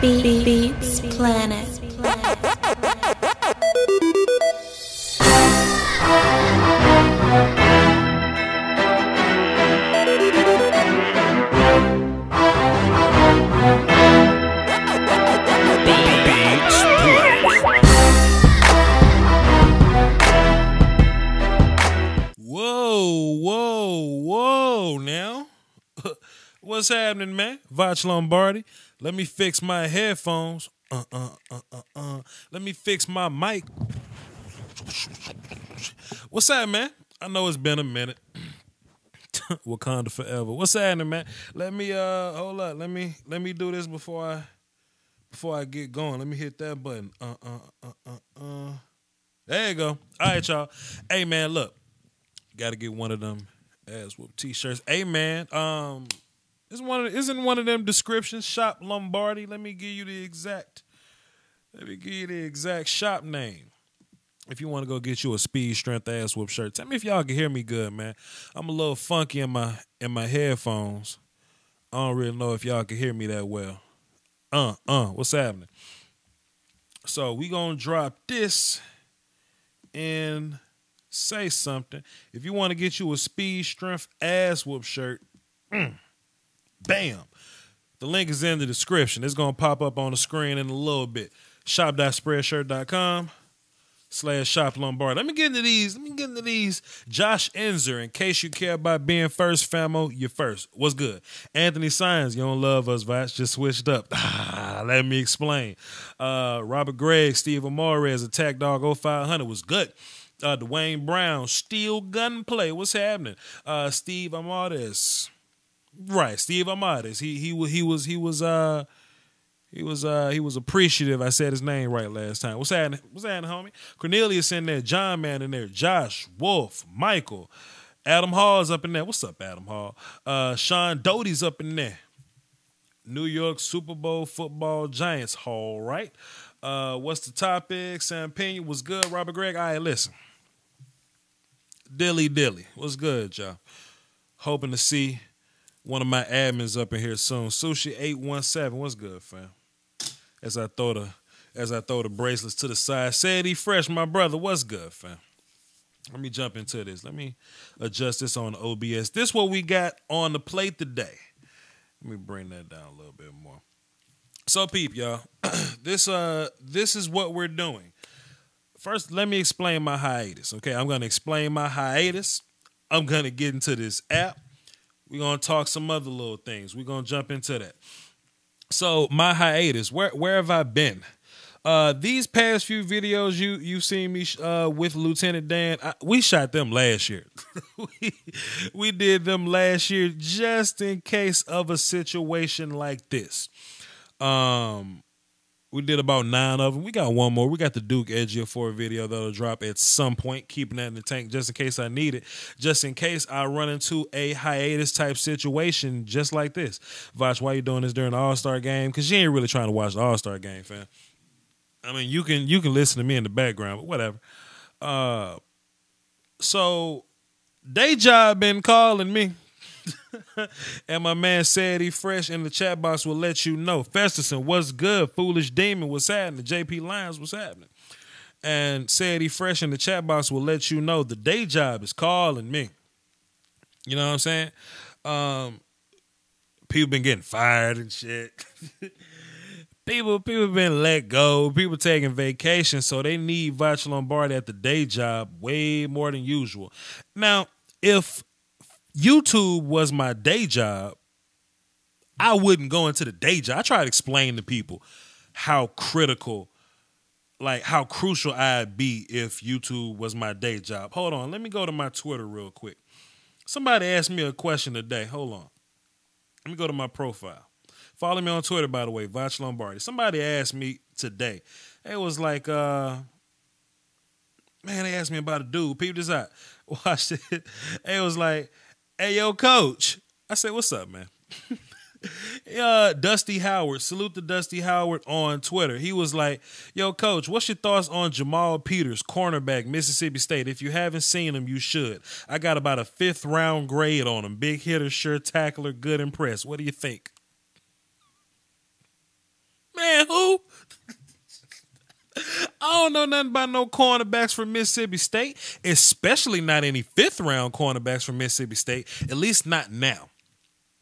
Beats Planet. Whoa, now. What's happening, man? Vach Lombardi. Let me fix my headphones. Let me fix my mic. What's that, man? I know it's been a minute. Wakanda forever. What's happening, man? Let me hold up. Let me do this before I get going. Let me hit that button. There you go. All right, y'all. Hey, man, look. Got to get one of them ass whoop t-shirts. Hey, man, isn't one of them descriptions Shop Lombardi? Let me give you the exact shop name. If you want to go get you a Speed Strength ass whoop shirt. Tell me if y'all can hear me good, man. I'm a little funky in my headphones. I don't really know if y'all can hear me that well. What's happening? So we gonna drop this and say something. If you want to get you a Speed Strength ass whoop shirt, bam. The link is in the description. It's going to pop up on the screen in a little bit. shop.spreadshirt.com/Shop Lombardi. Let me get into these. Josh Enzer, in case you care about being first, famo, you're first. What's good? Anthony Sines, you don't love us, Vach. Just switched up. Let me explain. Robert Gregg, Steve Amores, Attack Dog 0500 was good. Dwayne Brown, Steel Gunplay. What's happening? Steve Amadeus. Right, Steve Amadeus. He was appreciative. I said his name right last time. What's happening, homie? Cornelius in there, John Man in there, Josh, Wolf, Michael, Adam Hall's up in there. What's up, Adam Hall? Sean Doty's up in there. New York Super Bowl football Giants Hall, right? What's the topic? Sam Pena was good. Robert Gregg. All right, listen. Dilly. What's good, y'all? Hoping to see one of my admins up in here soon. Sushi 817. What's good, fam? As I throw the bracelets to the side. Sadie Fresh, my brother. What's good, fam? Let me jump into this. Let me adjust this on the OBS. This what we got on the plate today. Let me bring that down a little bit more. So, peep, y'all. This is what we're doing. First, let me explain my hiatus, okay? I'm going to explain my hiatus. I'm going to get into this app. We're going to talk some other little things. We're going to jump into that. So, my hiatus, where have I been? These past few videos you've seen me with Lieutenant Dan, we shot them last year. we did them last year just in case of a situation like this. We did about 9 of them. We got one more. We got the Duke Edgehill 4 video that'll drop at some point, keeping that in the tank just in case I need it, just in case I run into a hiatus type situation just like this. Vach, why you doing this during the All-Star game? Because you ain't really trying to watch the All-Star game, fam. I mean, you can listen to me in the background, but whatever. So, day job been calling me. And my man Sadie Fresh in the chat box will let you know. Festerson, what's good? Foolish Demon, what's happening? JP Lyons, what's happening? And Sadie Fresh in the chat box will let you know the day job is calling me. You know what I'm saying? People been getting fired and shit. People been let go. People taking vacation, so they need Vach Lombardi at the day job way more than usual. Now, if YouTube was my day job, I wouldn't go into the day job. I try to explain to people how critical, like how crucial I'd be if YouTube was my day job. Hold on. Let me go to my Twitter real quick. Somebody asked me a question today. Hold on. Let me go to my profile. Follow me on Twitter, by the way, Vach Lombardi. Somebody asked me today. It was like, man, they asked me about a dude. Peep this out. Watch it. It was like, hey, yo, coach. I said, what's up, man? Dusty Howard. Salute to Dusty Howard on Twitter. He was like, yo, coach, what's your thoughts on Jamal Peters, cornerback, Mississippi State? If you haven't seen him, you should. I got about a 5th round grade on him. Big hitter, sure tackler, good impress. What do you think? Man, who? I don't know nothing about no cornerbacks from Mississippi State, especially not any fifth-round cornerbacks from Mississippi State, at least not now.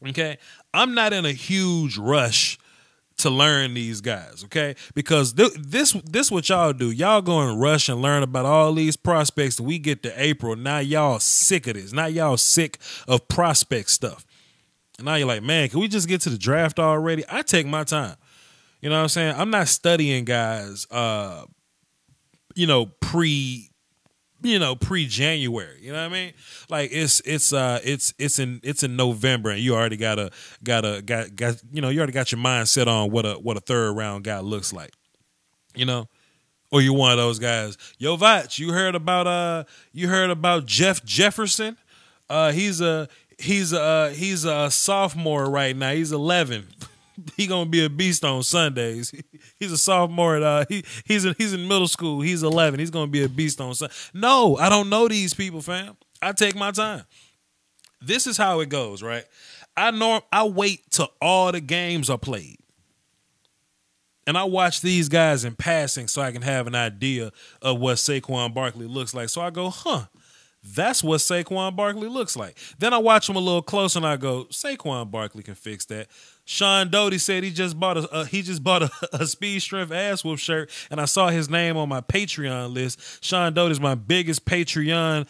Okay? I'm not in a huge rush to learn these guys, okay? Because this what y'all do. Y'all go and rush and learn about all these prospects. We get to April. Now y'all sick of this. Now y'all sick of prospect stuff. And now you're like, man, can we just get to the draft already? I take my time. You know what I'm saying? I'm not studying guys, pre-January. You know what I mean? Like it's in November, and you already got you already got your mind set on what a third round guy looks like. You know? Or you're one of those guys. Yo, Vach, you heard about Jeff Jefferson? He's a sophomore right now. He's 11. He gonna be a beast on Sundays. He's a sophomore. He's in middle school. He's 11. He's gonna be a beast on Sunday. No, I don't know these people, fam. I take my time. This is how it goes, right? I wait till all the games are played, and I watch these guys in passing so I can have an idea of what Saquon Barkley looks like. So I go, that's what Saquon Barkley looks like. Then I watch him a little closer and I go, Saquon Barkley can fix that. Sean Doty said he just bought a Speed Strength ass whoop shirt, and I saw his name on my Patreon list. Sean Doty is my biggest Patreon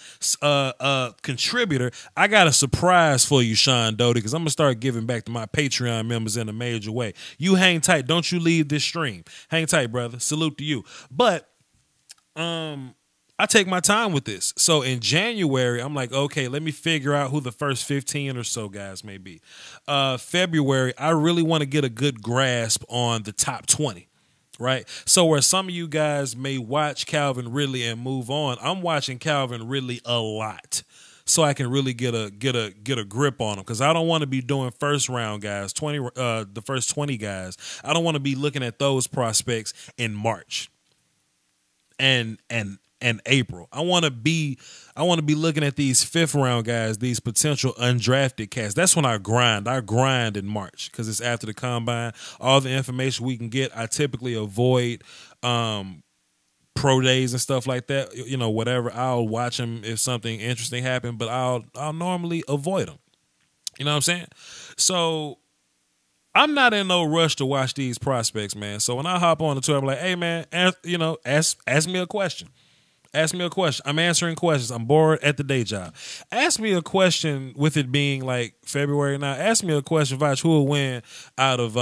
contributor. I got a surprise for you, Sean Doty, because I'm gonna start giving back to my Patreon members in a major way. You hang tight, don't you leave this stream. Hang tight, brother. Salute to you. But I take my time with this. So in January, I'm like, okay, let me figure out who the first 15 or so guys may be. February, I really want to get a good grasp on the top 20, right? So where some of you guys may watch Calvin Ridley and move on, I'm watching Calvin Ridley a lot, so I can really get a grip on him, because I don't want to be doing first round guys, the first 20 guys. I don't want to be looking at those prospects in March and April. I want to be looking at these fifth round guys, these potential undrafted cats. That's when I grind. I grind in March because it's after the combine. All the information we can get. I typically avoid pro days and stuff like that. You know, whatever. I'll watch them if something interesting happens, but I'll normally avoid them. You know what I'm saying? So I'm not in no rush to watch these prospects, man. So when I hop on the tour, I'm like, hey, man, ask me a question. Ask me a question. I'm answering questions. I'm bored at the day job. Ask me a question with it being like February now. Ask me a question, Vach, who will win out of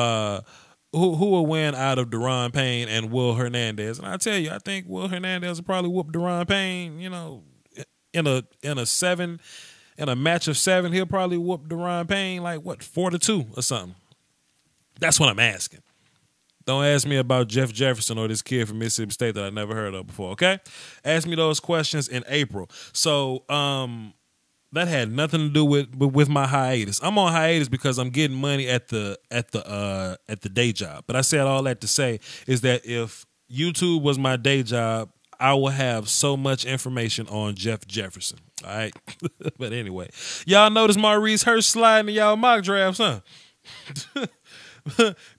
Deron Payne and Will Hernandez? And I tell you, I think Will Hernandez will probably whoop Deron Payne, you know, in a match of 7, he'll probably whoop Deron Payne like 4-2 or something. That's what I'm asking. Don't ask me about Jeff Jefferson or this kid from Mississippi State that I never heard of before, okay? Ask me those questions in April. So that had nothing to do with my hiatus. I'm on hiatus because I'm getting money at the day job. But I said all that to say is that if YouTube was my day job, I will have so much information on Jeff Jefferson. All right? But anyway, y'all notice Maurice Hurst sliding in y'all mock drafts, huh?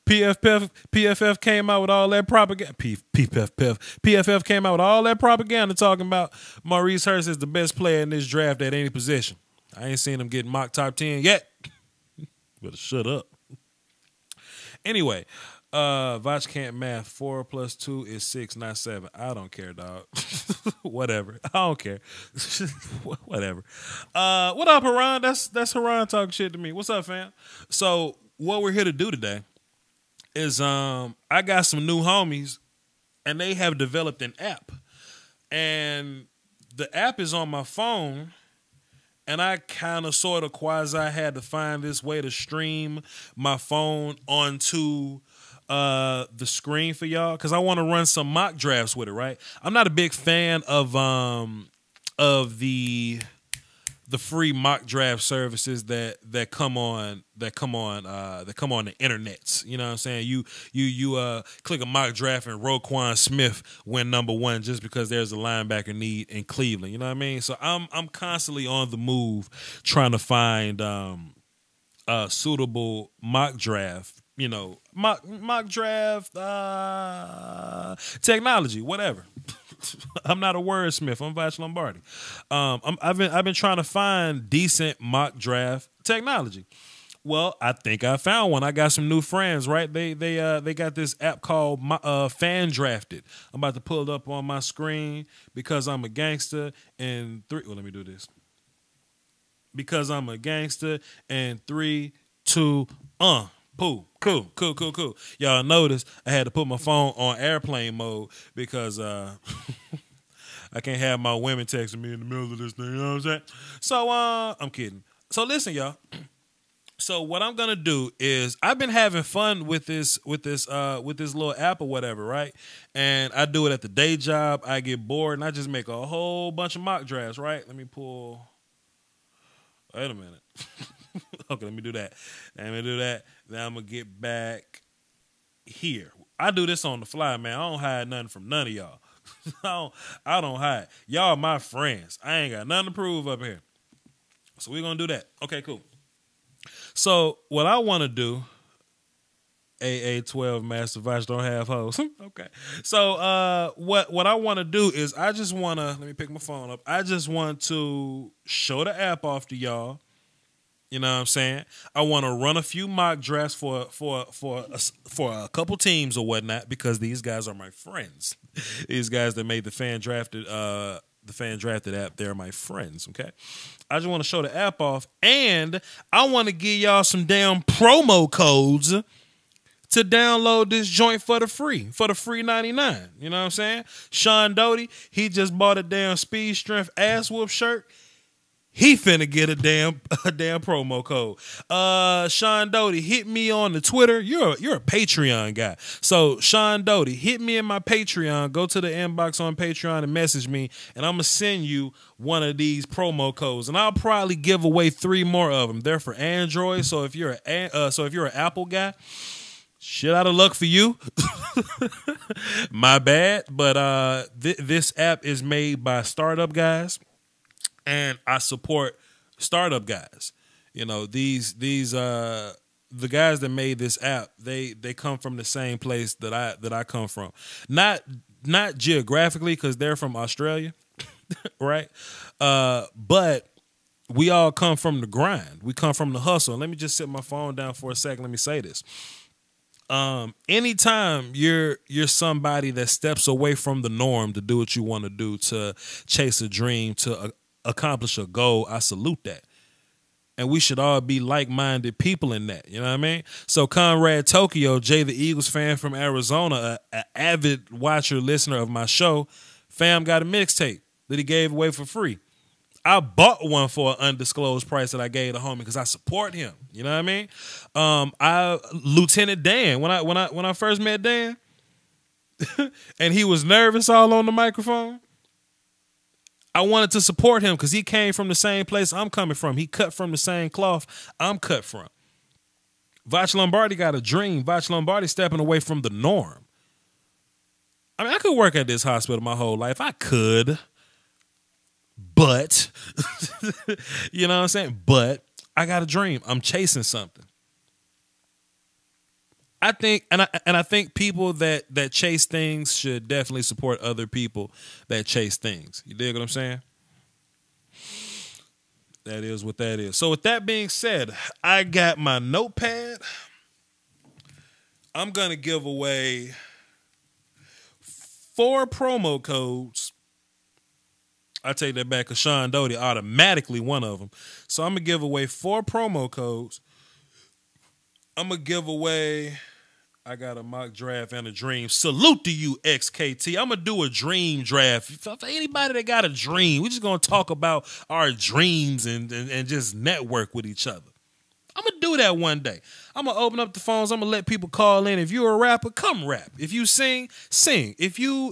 PFF came out with all that propaganda. PFF came out with all that propaganda talking about Maurice Hurst is the best player in this draft at any position. I ain't seen him get mock top 10 yet. Better shut up. Anyway, Vach can't math. 4 + 2 is 6, not 7. I don't care, dog. Whatever. I don't care. Whatever. What up, Haran? That's Haran talking shit to me. What's up, fam? So what we're here to do today is I got some new homies, and they have developed an app. And the app is on my phone, and I kind of sort of quasi had to find this way to stream my phone onto the screen for y'all, because I want to run some mock drafts with it, right? I'm not a big fan of the free mock draft services that come on the internets. You know what I'm saying? You click a mock draft and Roquan Smith win number 1 just because there's a linebacker need in Cleveland. You know what I mean? So I'm constantly on the move trying to find a suitable mock draft mock draft, technology, whatever. I'm not a wordsmith. I'm Vach Lombardi. I've been trying to find decent mock draft technology. Well, I think I found one. I got some new friends, right? They got this app called Fan Drafted. I'm about to pull it up on my screen because I'm a gangster. Let me do this. Because I'm a gangster. And 3, 2, Cool. Y'all notice I had to put my phone on airplane mode because I can't have my women texting me in the middle of this thing. You know what I'm saying? So I'm kidding. So listen, y'all. So what I'm gonna do is I've been having fun with this little app or whatever, right? And I do it at the day job. I get bored and I just make a whole bunch of mock drafts, right? Let me pull. Wait a minute. Okay, let me do that. Then I'm gonna get back here. I do this on the fly, man. I don't hide nothing from none of y'all. I don't hide. Y'all my friends. I ain't got nothing to prove up here. So we're gonna do that. Okay, cool. So what I want to do, AA12 Master Vach don't have hoes. Okay. So what I want to do is I just want to, let me pick my phone up. I just want to show the app off to y'all. You know what I'm saying? I want to run a few mock drafts for a couple teams or whatnot because these guys are my friends. These guys that made the fan drafted app, they're my friends, okay? I just want to show the app off, and I want to give y'all some damn promo codes to download this joint for the free 99. You know what I'm saying? Sean Doty, he just bought a damn Speed Strength ass whoop shirt. He finna get a damn promo code. Sean Doty, hit me on the Twitter. You're a Patreon guy. So Sean Doty, hit me in my Patreon. Go to the inbox on Patreon and message me, and I'm gonna send you one of these promo codes. And I'll probably give away 3 more of them. They're for Android. So if you're an Apple guy, shit out of luck for you. My bad. But this app is made by startup guys. And I support startup guys. You know, the guys that made this app, they come from the same place that I come from. Not geographically because they're from Australia, right? But we all come from the grind. We come from the hustle. Let me just set my phone down for a second. Let me say this. Anytime you're somebody that steps away from the norm to do what you want to do, to chase a dream, to accomplish a goal, I salute that. And we should all be like-minded people in that. You know what I mean? So Conrad Tokyo, Jay the Eagles fan from Arizona, an avid watcher, listener of my show, fam got a mixtape that he gave away for free. I bought one for an undisclosed price that I gave the homie because I support him. You know what I mean? Lieutenant Dan, when I first met Dan, and he was nervous all on the microphone, I wanted to support him because he came from the same place I'm coming from. He cut from the same cloth I'm cut from. Vach Lombardi got a dream. Vach Lombardi stepping away from the norm. I mean, I could work at this hospital my whole life. I could. But, you know what I'm saying? But I got a dream. I'm chasing something. I think, and I think people that chase things should definitely support other people that chase things. You dig what I'm saying? That is what that is. So with that being said, I got my notepad. I'm gonna give away 4 promo codes. I take that back because Sean Doty automatically one of them. So I'm gonna give away 4 promo codes. I'm gonna give away. I got a mock draft and a dream. Salute to you, XKT. I'm going to do a dream draft. For anybody that got a dream, we're just going to talk about our dreams and just network with each other. I'm going to do that one day. I'm going to open up the phones. I'm going to let people call in. If you're a rapper, come rap. If you sing, sing. If you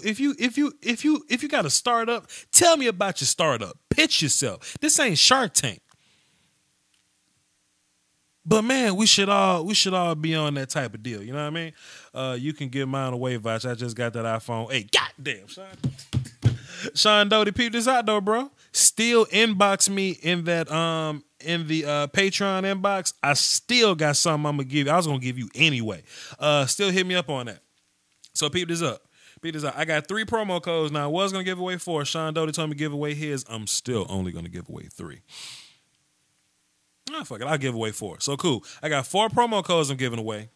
got a startup, tell me about your startup. Pitch yourself. This ain't Shark Tank. But man, we should all be on that type of deal. You know what I mean? You can give mine away, Vach. I just got that iPhone 8. Goddamn, Sean. Sean Doty, peep this out though, bro. Still inbox me in that Patreon inbox, I still got something I'm gonna give you. I was gonna give you anyway. Still hit me up on that. So peep this up. I got 3 promo codes now. I was gonna give away 4. Sean Doty told me to give away his. I'm still only gonna give away 3. Oh, fuck it. I'll give away 4. So cool. I got 4 promo codes I'm giving away.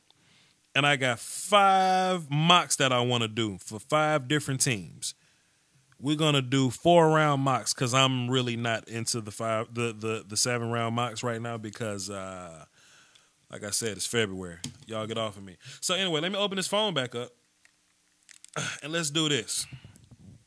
And I got 5 mocks that I want to do for 5 different teams. We're gonna do 4-round mocks because I'm really not into the 7-round mocks right now because like I said, it's February. Y'all get off of me. So anyway, let me open this phone back up and let's do this.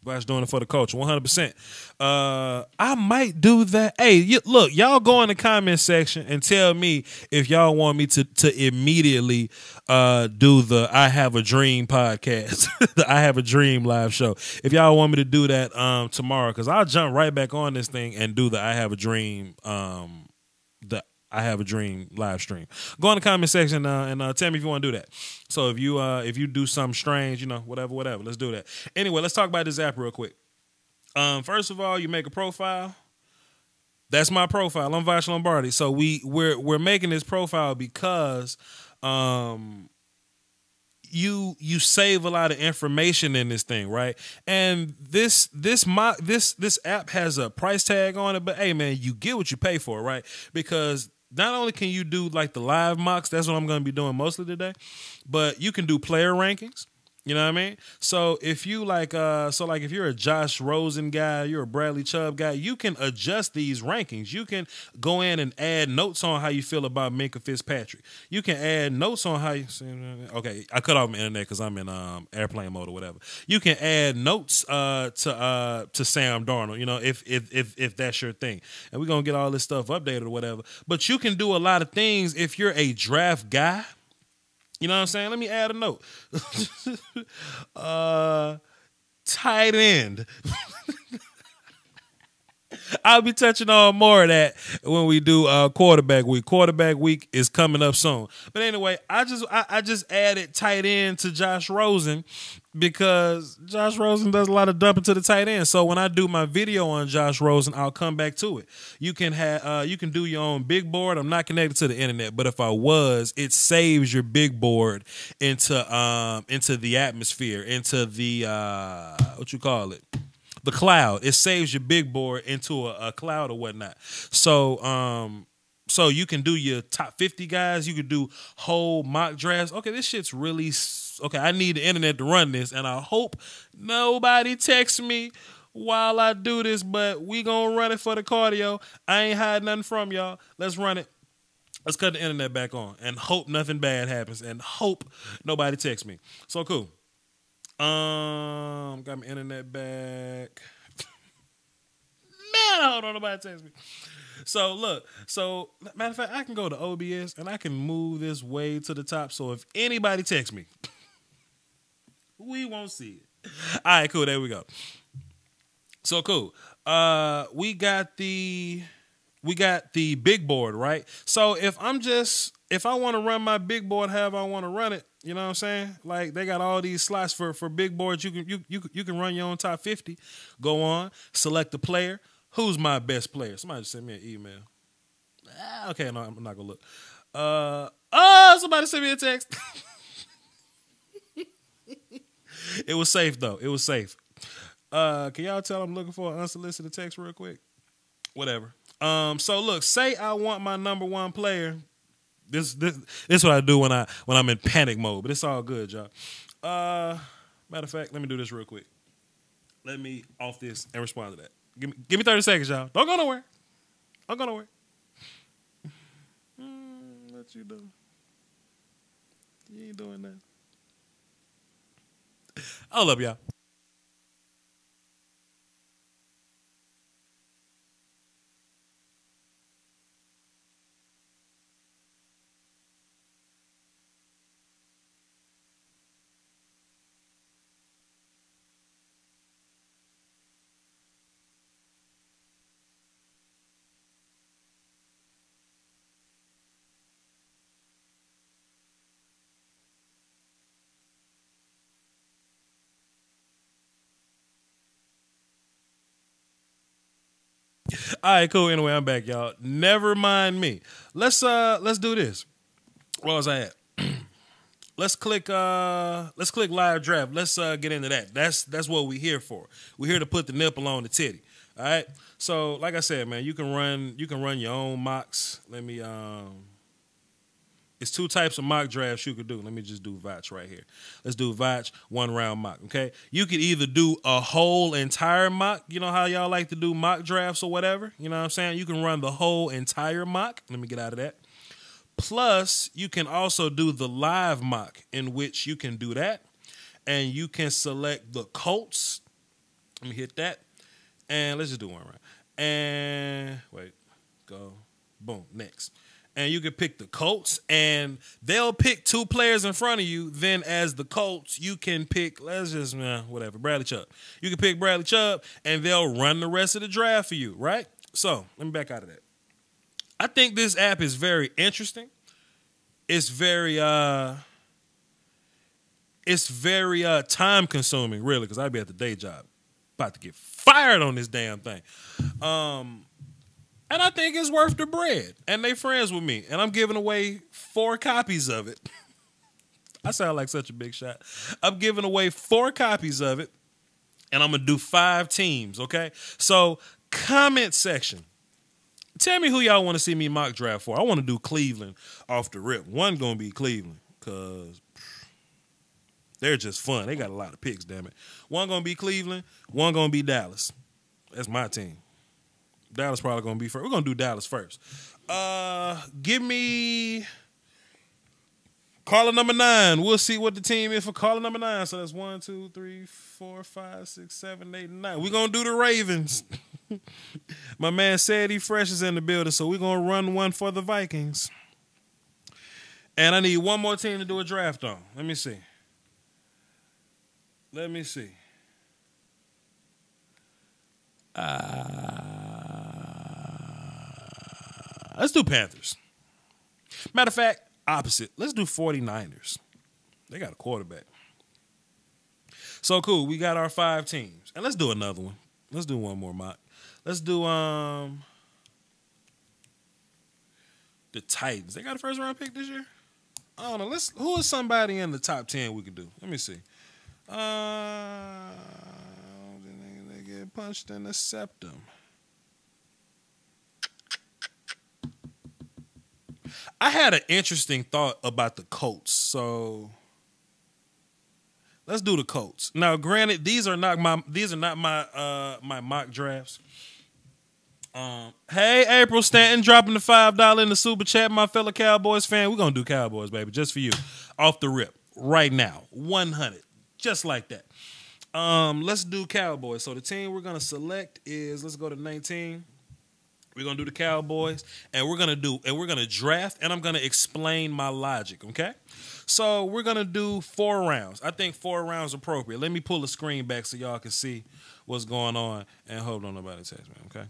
Black's doing it for the culture, 100%. I might do that. Hey, look, y'all go in the comment section and tell me if y'all want me to immediately do the I Have a Dream podcast, the I Have a Dream live show. If y'all want me to do that tomorrow, because I'll jump right back on this thing and do the I Have a Dream I Have a Dream live stream. Go in the comment section and tell me if you want to do that. So if you do something strange, whatever, let's do that. Anyway, let's talk about this app real quick. First of all, you make a profile. That's my profile. I'm Vash Lombardi. So we're making this profile because you save a lot of information in this thing, right? And this app has a price tag on it, but hey man, you get what you pay for, right? Because not only can you do like the live mocks, that's what I'm going to be doing mostly today, but you can do player rankings. You know what I mean? So if you if you're a Josh Rosen guy, you're a Bradley Chubb guy, you can adjust these rankings. You can go in and add notes on how you feel about Minkah Fitzpatrick. You can add notes on how you. Okay, I cut off my internet because I'm in airplane mode or whatever. You can add notes to Sam Darnold. If that's your thing, and we're gonna get all this stuff updated or whatever. But you can do a lot of things if you're a draft guy. You know what I'm saying? Let me add a note. Tight end. I'll be touching on more of that when we do quarterback week. Quarterback week is coming up soon. But anyway, I just added tight end to Josh Rosen because Josh Rosen does a lot of dumping to the tight end. So when I do my video on Josh Rosen, I'll come back to it. You can do your own big board. I'm not connected to the internet, but if I was, it saves your big board into the atmosphere, into the what you call it? The cloud. It saves your big board into a cloud or whatnot. So you can do your top 50 guys. You could do whole mock drafts. Okay, this shit's really okay. I need the internet to run this, and I hope nobody texts me while I do this. But we gonna run it for the cardio. I ain't hiding nothing from y'all. Let's run it. Let's cut the internet back on and hope nothing bad happens and hope nobody texts me. So cool. Got my internet back. Man, I don't know nobody text me. So look, matter of fact, I can go to OBS and I can move this way to the top. So if anybody texts me, we won't see it. All right, cool. There we go. So cool. We got the big board, right? So if I want to run my big board however I want to run it, you know what I'm saying? Like they got all these slots for big boards. You can run your own top 50. Go on, select the player. Who's my best player? Somebody just sent me an email. Okay, no, I'm not gonna look. Somebody sent me a text. It was safe though. It was safe. Can y'all tell I'm looking for an unsolicited text real quick? Whatever. So look, say I want my number 1 player. This is what I do when I'm in panic mode, but it's all good, y'all. Matter of fact, let me do this real quick. Let me off this and respond to that. Give me 30 seconds, y'all. Don't go nowhere. Don't go nowhere. What you doing? You ain't doing that. Hold up, y'all. All right, cool. Anyway, I'm back, y'all. Never mind me. Let's do this. Where was I at? Let's click live draft. Let's get into that. That's what we're here for. We're here to put the nipple on the titty. All right. So, like I said, man, you can run your own mocks. It's two types of mock drafts you could do. Let me just do Vach right here. Let's do Vach 1 round mock, okay? You could either do a whole entire mock. You know how y'all like to do mock drafts or whatever? You know what I'm saying? You can run the whole entire mock. Let me get out of that. Plus, you can also do the live mock, in which you can do that. And you can select the Colts. Let me hit that. And let's just do one round. And wait, go, boom, next. And you can pick the Colts, and they'll pick 2 players in front of you. Then as the Colts, you can pick, whatever, Bradley Chubb. You can pick Bradley Chubb, and they'll run the rest of the draft for you, right? So let me back out of that. I think this app is very interesting. It's very time consuming, really, because I'd be at the day job, about to get fired on this damn thing. And I think it's worth the bread. And they friends with me. And I'm giving away 4 copies of it. I sound like such a big shot. I'm giving away 4 copies of it. And I'm going to do 5 teams, okay? So, comment section. Tell me who y'all want to see me mock draft for. I want to do Cleveland off the rip. One going to be Cleveland because they're just fun. They got a lot of picks, damn it. One going to be Cleveland. One going to be Dallas. That's my team. Dallas probably going to be first. We're going to do Dallas first. Give me caller number 9. We'll see what the team is for caller number 9. So that's 1, 2, 3, 4, 5, 6, 7, 8, 9. We're going to do the Ravens. My man said he fresh is in the building, so we're going to run one for the Vikings. And I need one more team to do a draft on. Let me see. Let's do Panthers. Matter of fact, opposite. Let's do 49ers. They got a quarterback. So cool. We got our 5 teams. And let's do another one. Let's do one more mock. Let's do the Titans. They got a first round pick this year? I don't know. Who is somebody in the top 10 we could do? Let me see. They get punched in the septum. I had an interesting thought about the Colts, so let's do the Colts. Now, granted, these are not my my mock drafts. Hey, April Stanton dropping the $5 in the super chat, my fellow Cowboys fan. We're gonna do Cowboys, baby, just for you, off the rip, right now, 100, just like that. Let's do Cowboys. So the team we're gonna select is, let's go to 19. We're gonna do the Cowboys, and we're gonna draft, and I'm gonna explain my logic. Okay, so we're gonna do 4 rounds. I think 4 rounds appropriate. Let me pull the screen back so y'all can see what's going on. And hold on, nobody text me. Okay,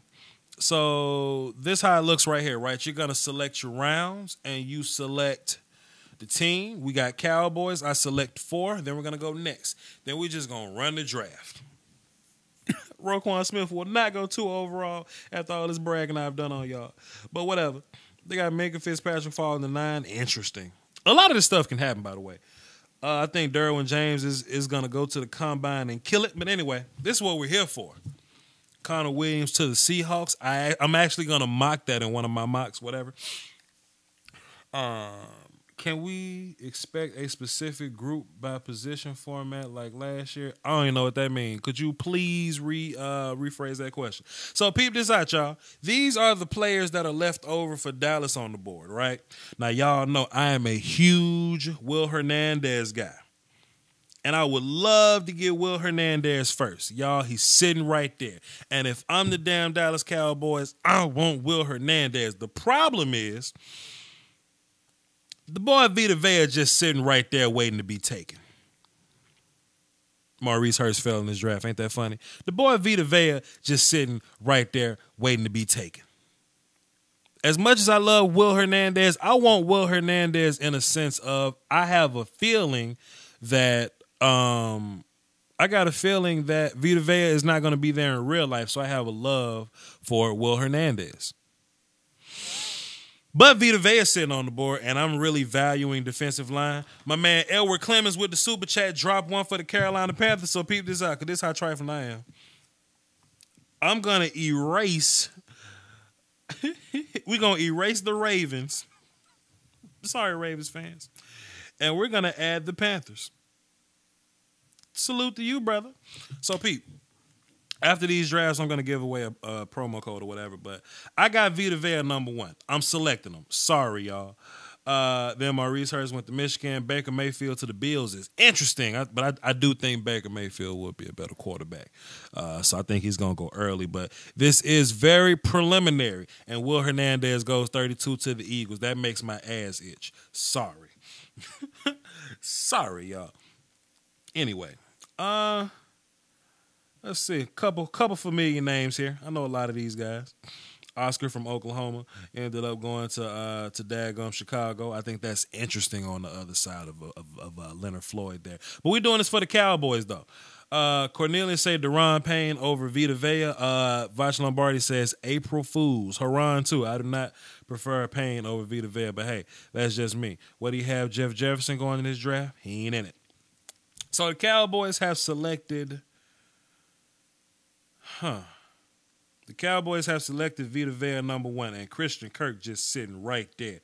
so this how it looks right here. Right, you're gonna select your rounds, and you select the team. We got Cowboys. I select 4. Then we're gonna go next. Then we're just gonna run the draft. Roquan Smith will not go 2 overall after all this bragging I've done on y'all. But whatever. They got Minka Fitzpatrick falling to 9. Interesting. A lot of this stuff can happen, by the way. I think Derwin James is going to go to the combine and kill it. But anyway, this is what we're here for. Connor Williams to the Seahawks. I'm actually going to mock that in one of my mocks, whatever. Can we expect a specific group by position format like last year? I don't even know what that means. Could you please rephrase that question? So peep this out, y'all. These are the players that are left over for Dallas on the board, right? Now, y'all know I am a huge Will Hernandez guy. And I would love to get Will Hernandez first. Y'all, he's sitting right there. And if I'm the damn Dallas Cowboys, I want Will Hernandez. The problem is, the boy Vita Vea just sitting right there waiting to be taken. Maurice Hurst fell in this draft. Ain't that funny? The boy Vita Vea just sitting right there waiting to be taken. As much as I love Will Hernandez, I want Will Hernandez in a sense of I have a feeling that I got a feeling that Vita Vea is not going to be there in real life, so I have a love for Will Hernandez. But Vita Vea is sitting on the board, and I'm really valuing defensive line. My man Edward Clemens with the super chat dropped one for the Carolina Panthers, so peep this out, because this is how trifling I am. I'm going to erase... we're going to erase the Ravens. Sorry, Ravens fans. And we're going to add the Panthers. Salute to you, brother. So, Pete, after these drafts, I'm going to give away a promo code or whatever, but I got Vita Vea number 1. I'm selecting them. Sorry, y'all. Then Maurice Hurst went to Michigan. Baker Mayfield to the Bills is interesting, but I do think Baker Mayfield would be a better quarterback. So I think he's going to go early, but this is very preliminary, and Will Hernandez goes 32 to the Eagles. That makes my ass itch. Sorry. Sorry, y'all. Anyway, let's see. Couple familiar names here. I know a lot of these guys. Oscar from Oklahoma ended up going to daggum Chicago. I think that's interesting on the other side of Leonard Floyd there. But we're doing this for the Cowboys, though. Cornelius said Deron Payne over Vita Vea. Vach Lombardi says April Fools. Haran, too. I do not prefer Payne over Vita Vea, but hey, that's just me. What do you have Jeff Jefferson going in this draft? He ain't in it. So the Cowboys have selected... The Cowboys have selected Vita Vea number 1, and Christian Kirk just sitting right there.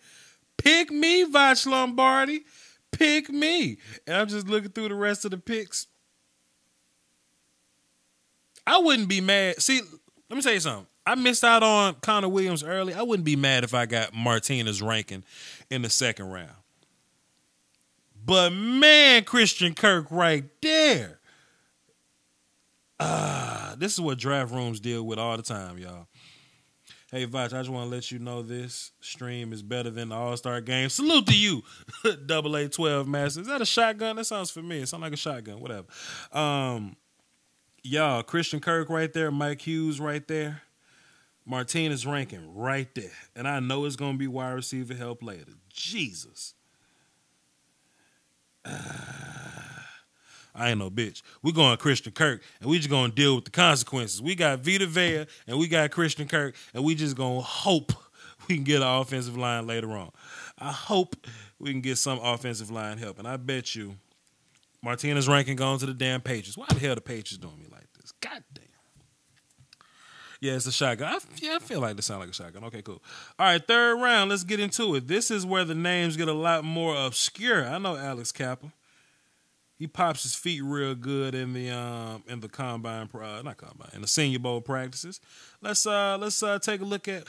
Pick me, Vach Lombardi. Pick me. And I'm just looking through the rest of the picks. I wouldn't be mad. See, let me tell you something. I missed out on Connor Williams early. I wouldn't be mad if I got Martinez ranking in the second round. But, man, Christian Kirk right there. This is what draft rooms deal with all the time, y'all. Hey, Vach, I just want to let you know this stream is better than the All-Star game. Salute to you, AA12 Master. Is that a shotgun? That sounds familiar. It sounds like a shotgun, whatever. Y'all, Christian Kirk right there, Mike Hughes right there, Martinez ranking right there. And I know it's going to be wide receiver help later. Jesus. I ain't no bitch. We're going Christian Kirk, and we just going to deal with the consequences. We got Vita Vea, and we got Christian Kirk, and we just going to hope we can get an offensive line later on. I hope we can get some offensive line help, and I bet you Martinez ranking going to the damn Patriots. Why the hell the Patriots doing me like this? God damn. Yeah, it's a shotgun. I feel like this sounds like a shotgun. Okay, cool. All right, third round. Let's get into it. This is where the names get a lot more obscure. I know Alex Kappa. He pops his feet real good in the combine, not combine, in the Senior Bowl practices. Let's take a look at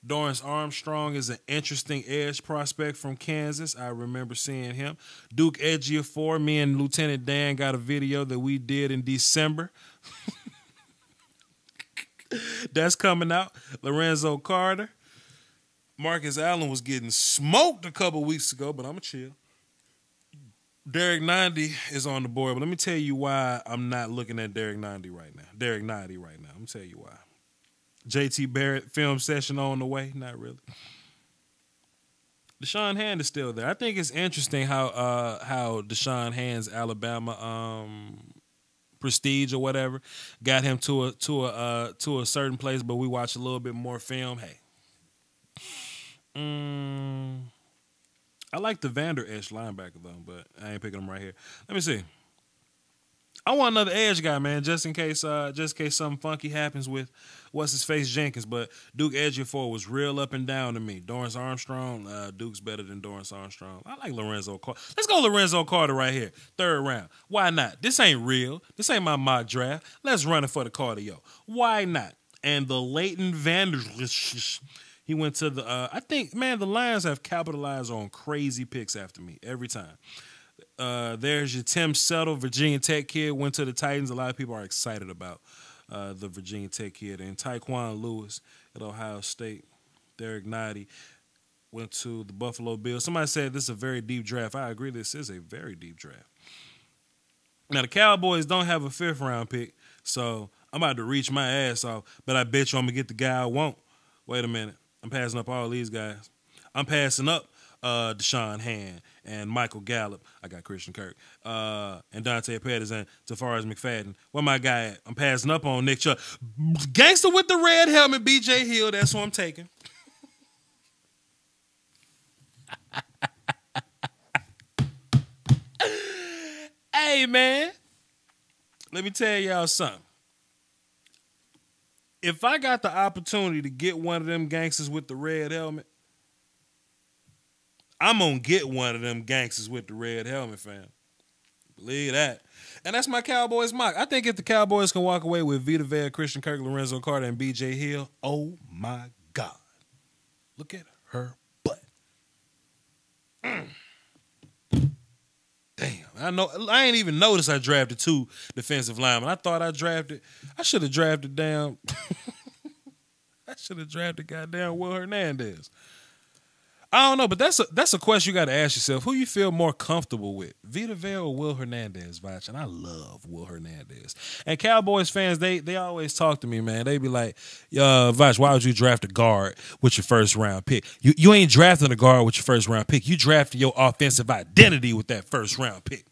Dorrance Armstrong. Is an interesting edge prospect from Kansas. I remember seeing him. Duke Ejiofor. Me and Lieutenant Dan got a video that we did in December. That's coming out. Lorenzo Carter. Marcus Allen was getting smoked a couple weeks ago, but I'm going to chill. Derek Nandi is on the board, but let me tell you why I'm not looking at Derek Nandi right now. I'm going to tell you why. JT Barrett film session on the way? Not really. Deshaun Hand is still there. I think it's interesting how Deshaun Hand's Alabama prestige or whatever got him to a certain place, but we watch a little bit more film. Hey. I like the Vander Esch linebacker, though, but I ain't picking him right here. Let me see. I want another edge guy, man, just in case something funky happens with what's-his-face Jenkins. But Duke Ejiofor was real up and down to me. Dorrance Armstrong, Duke's better than Dorrance Armstrong. I like Lorenzo Carter. Let's go Lorenzo Carter right here, third round. Why not? This ain't real. This ain't my mock draft. Let's run it for the cardio. Why not? And the Leighton Vander Esch. He went to the, I think, man, the Lions have capitalized on crazy picks after me every time. There's your Tim Settle, Virginia Tech kid, went to the Titans. A lot of people are excited about the Virginia Tech kid. And Tyquan Lewis at Ohio State. Derek Nadi went to the Buffalo Bills. Somebody said this is a very deep draft. I agree, this is a very deep draft. Now, the Cowboys don't have a fifth-round pick, so I'm about to reach my ass off, but I bet you I'm going to get the guy I want. Wait a minute. I'm passing up all these guys. I'm passing up Deshaun Hand and Michael Gallup. I got Christian Kirk. And Dante Pettis and Tavares McFadden. Where my guy at? I'm passing up on Nick Chubb. Gangster with the red helmet, BJ Hill. That's who I'm taking. Hey, man. Let me tell y'all something. If I got the opportunity to get one of them gangsters with the red helmet, I'm going to get one of them gangsters with the red helmet, fam. Believe that. And that's my Cowboys mock. I think if the Cowboys can walk away with Vita Vea, Christian Kirk, Lorenzo Carter, and B.J. Hill, oh, my God. Look at her butt. Damn. I ain't even noticed I drafted 2 defensive linemen. I thought I should have drafted down. I should have drafted goddamn Will Hernandez. I don't know, but that's a question you got to ask yourself. Who you feel more comfortable with, Vita Vea or Will Hernandez, Vach? And I love Will Hernandez. And Cowboys fans, they always talk to me, man. They be like, Vach, why would you draft a guard with your first round pick? You ain't drafting a guard with your first round pick. You drafted your offensive identity with that first round pick.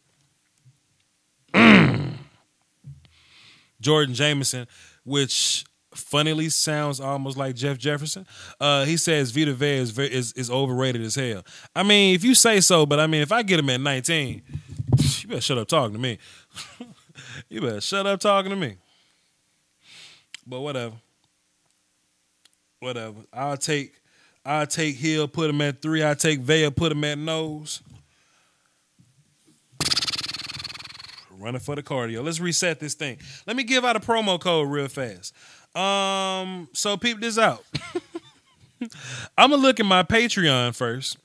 Jordan Jameson, which funnily sounds almost like Jeff Jefferson. He says Vita Vea is overrated as hell. I mean, if you say so, but I mean, if I get him at 19, you better shut up talking to me. You better shut up talking to me. But whatever. I'll take Hill, put him at 3. I'll take Vea, put him at nose. Running for the cardio. Let's reset this thing. Let me give out a promo code real fast. So peep this out. I'm gonna look at my Patreon first,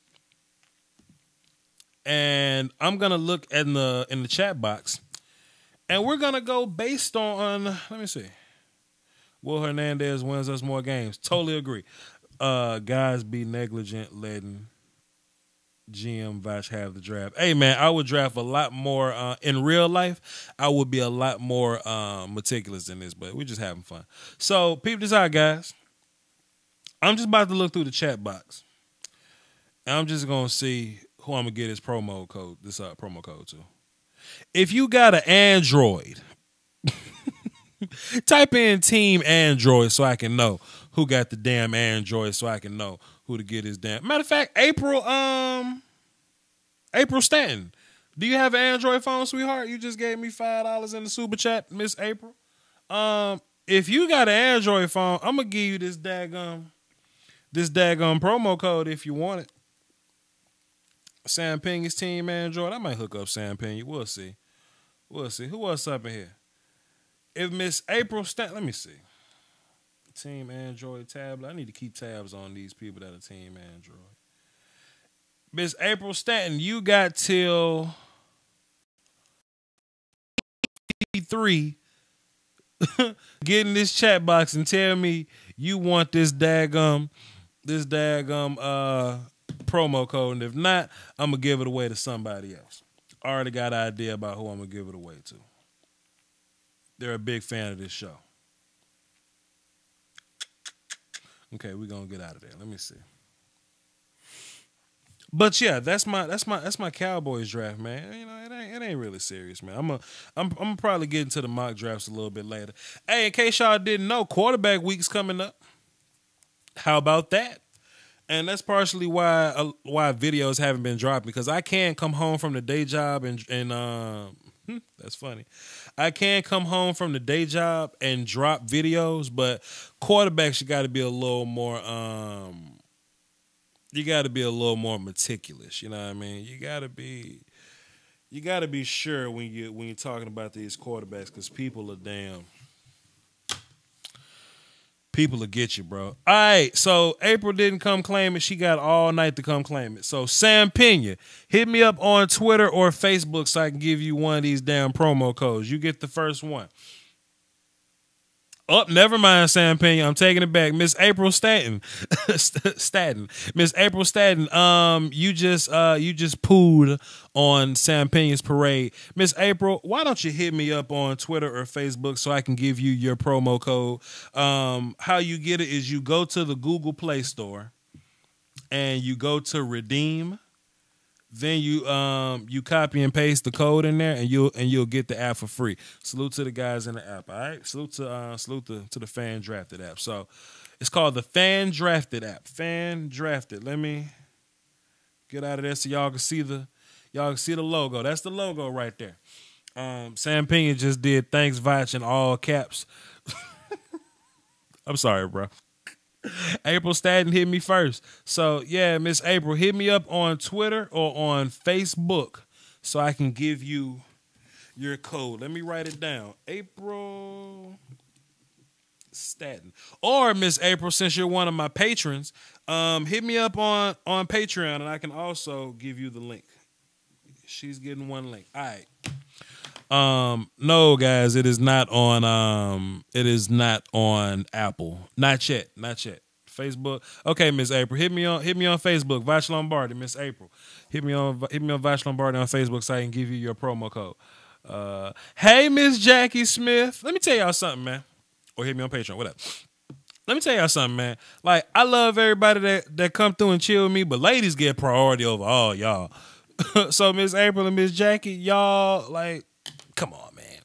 and I'm gonna look in the chat box, and we're gonna go based on. Let me see. Will Hernandez wins us more games. Totally agree. Guys be negligent letting GM Vash have the draft. Hey man, I would draft a lot more in real life. I would be a lot more meticulous than this, but we're just having fun. So peep this out, guys. I'm just about to look through the chat box, and I'm just gonna see who I'm gonna get this promo code to. If you got an Android, type in Team Android so I can know who got the damn Android, so I can know who to get his damn. Matter of fact, April Stanton. Do you have an Android phone, sweetheart? You just gave me $5 in the super chat, Miss April. If you got an Android phone, I'm gonna give you this daggum promo code if you want it. Sam Pena's Team Android. I might hook up Sam Pena. We'll see. Who else up in here? If Miss April Stanton, let me see. Team Android tablet. I need to keep tabs on these people that are Team Android. Miss April Stanton, you got till 3. Get in this chat box and tell me you want this daggum promo code. And if not, I'm gonna give it away to somebody else. I already got an idea about who I'm gonna give it away to. They're a big fan of this show. Okay, we're gonna get out of there. Let me see. But yeah, that's my Cowboys draft, man. You know, it ain't really serious, man. I'm probably getting to the mock drafts a little bit later. Hey, in case y'all didn't know, quarterback week's coming up. How about that? And that's partially why videos haven't been dropping, because I can't come home from the day job and that's funny. I can't come home from the day job and drop videos, but quarterbacks, you got to be a little more meticulous. You know what I mean? You got to be sure when you're talking about these quarterbacks, because people will get you, bro. All right, so April didn't come claim it. She got all night to come claim it. So Sam Pena, hit me up on Twitter or Facebook so I can give you one of these damn promo codes. You get the first one. Oh, never mind, Sam Pena. I'm taking it back. Miss April Stanton. Miss April Stanton, you just pooed on Sam Pena's parade. Miss April, why don't you hit me up on Twitter or Facebook so I can give you your promo code? How you get it is you go to the Google Play Store and you go to redeem. Then you copy and paste the code in there, and you'll get the app for free. Salute to the guys in the app. All right, salute to the Fan Drafted app. So it's called the Fan Drafted app. Fan Drafted. Let me get out of there so y'all can see the logo. That's the logo right there. Sam Pena just did thanks Vach in all caps. I'm sorry, bro. April Staten hit me first. So, yeah, Miss April, hit me up on Twitter or on Facebook so I can give you your code. Let me write it down. April Staten. Or, Miss April, since you're one of my patrons, hit me up on Patreon and I can also give you the link. She's getting one link. All right. No, guys, it is not on Apple. Not yet. Facebook. Okay, Miss April. Hit me on Facebook, Vach Lombardi, Miss April. Hit me on Vach Lombardi on Facebook so I can give you your promo code. Hey, Miss Jackie Smith. Let me tell y'all something, man. Or hit me on Patreon, whatever. Let me tell y'all something, man. Like, I love everybody that come through and chill with me, but ladies get priority over all y'all. So Miss April and Miss Jackie, y'all, like, come on, man.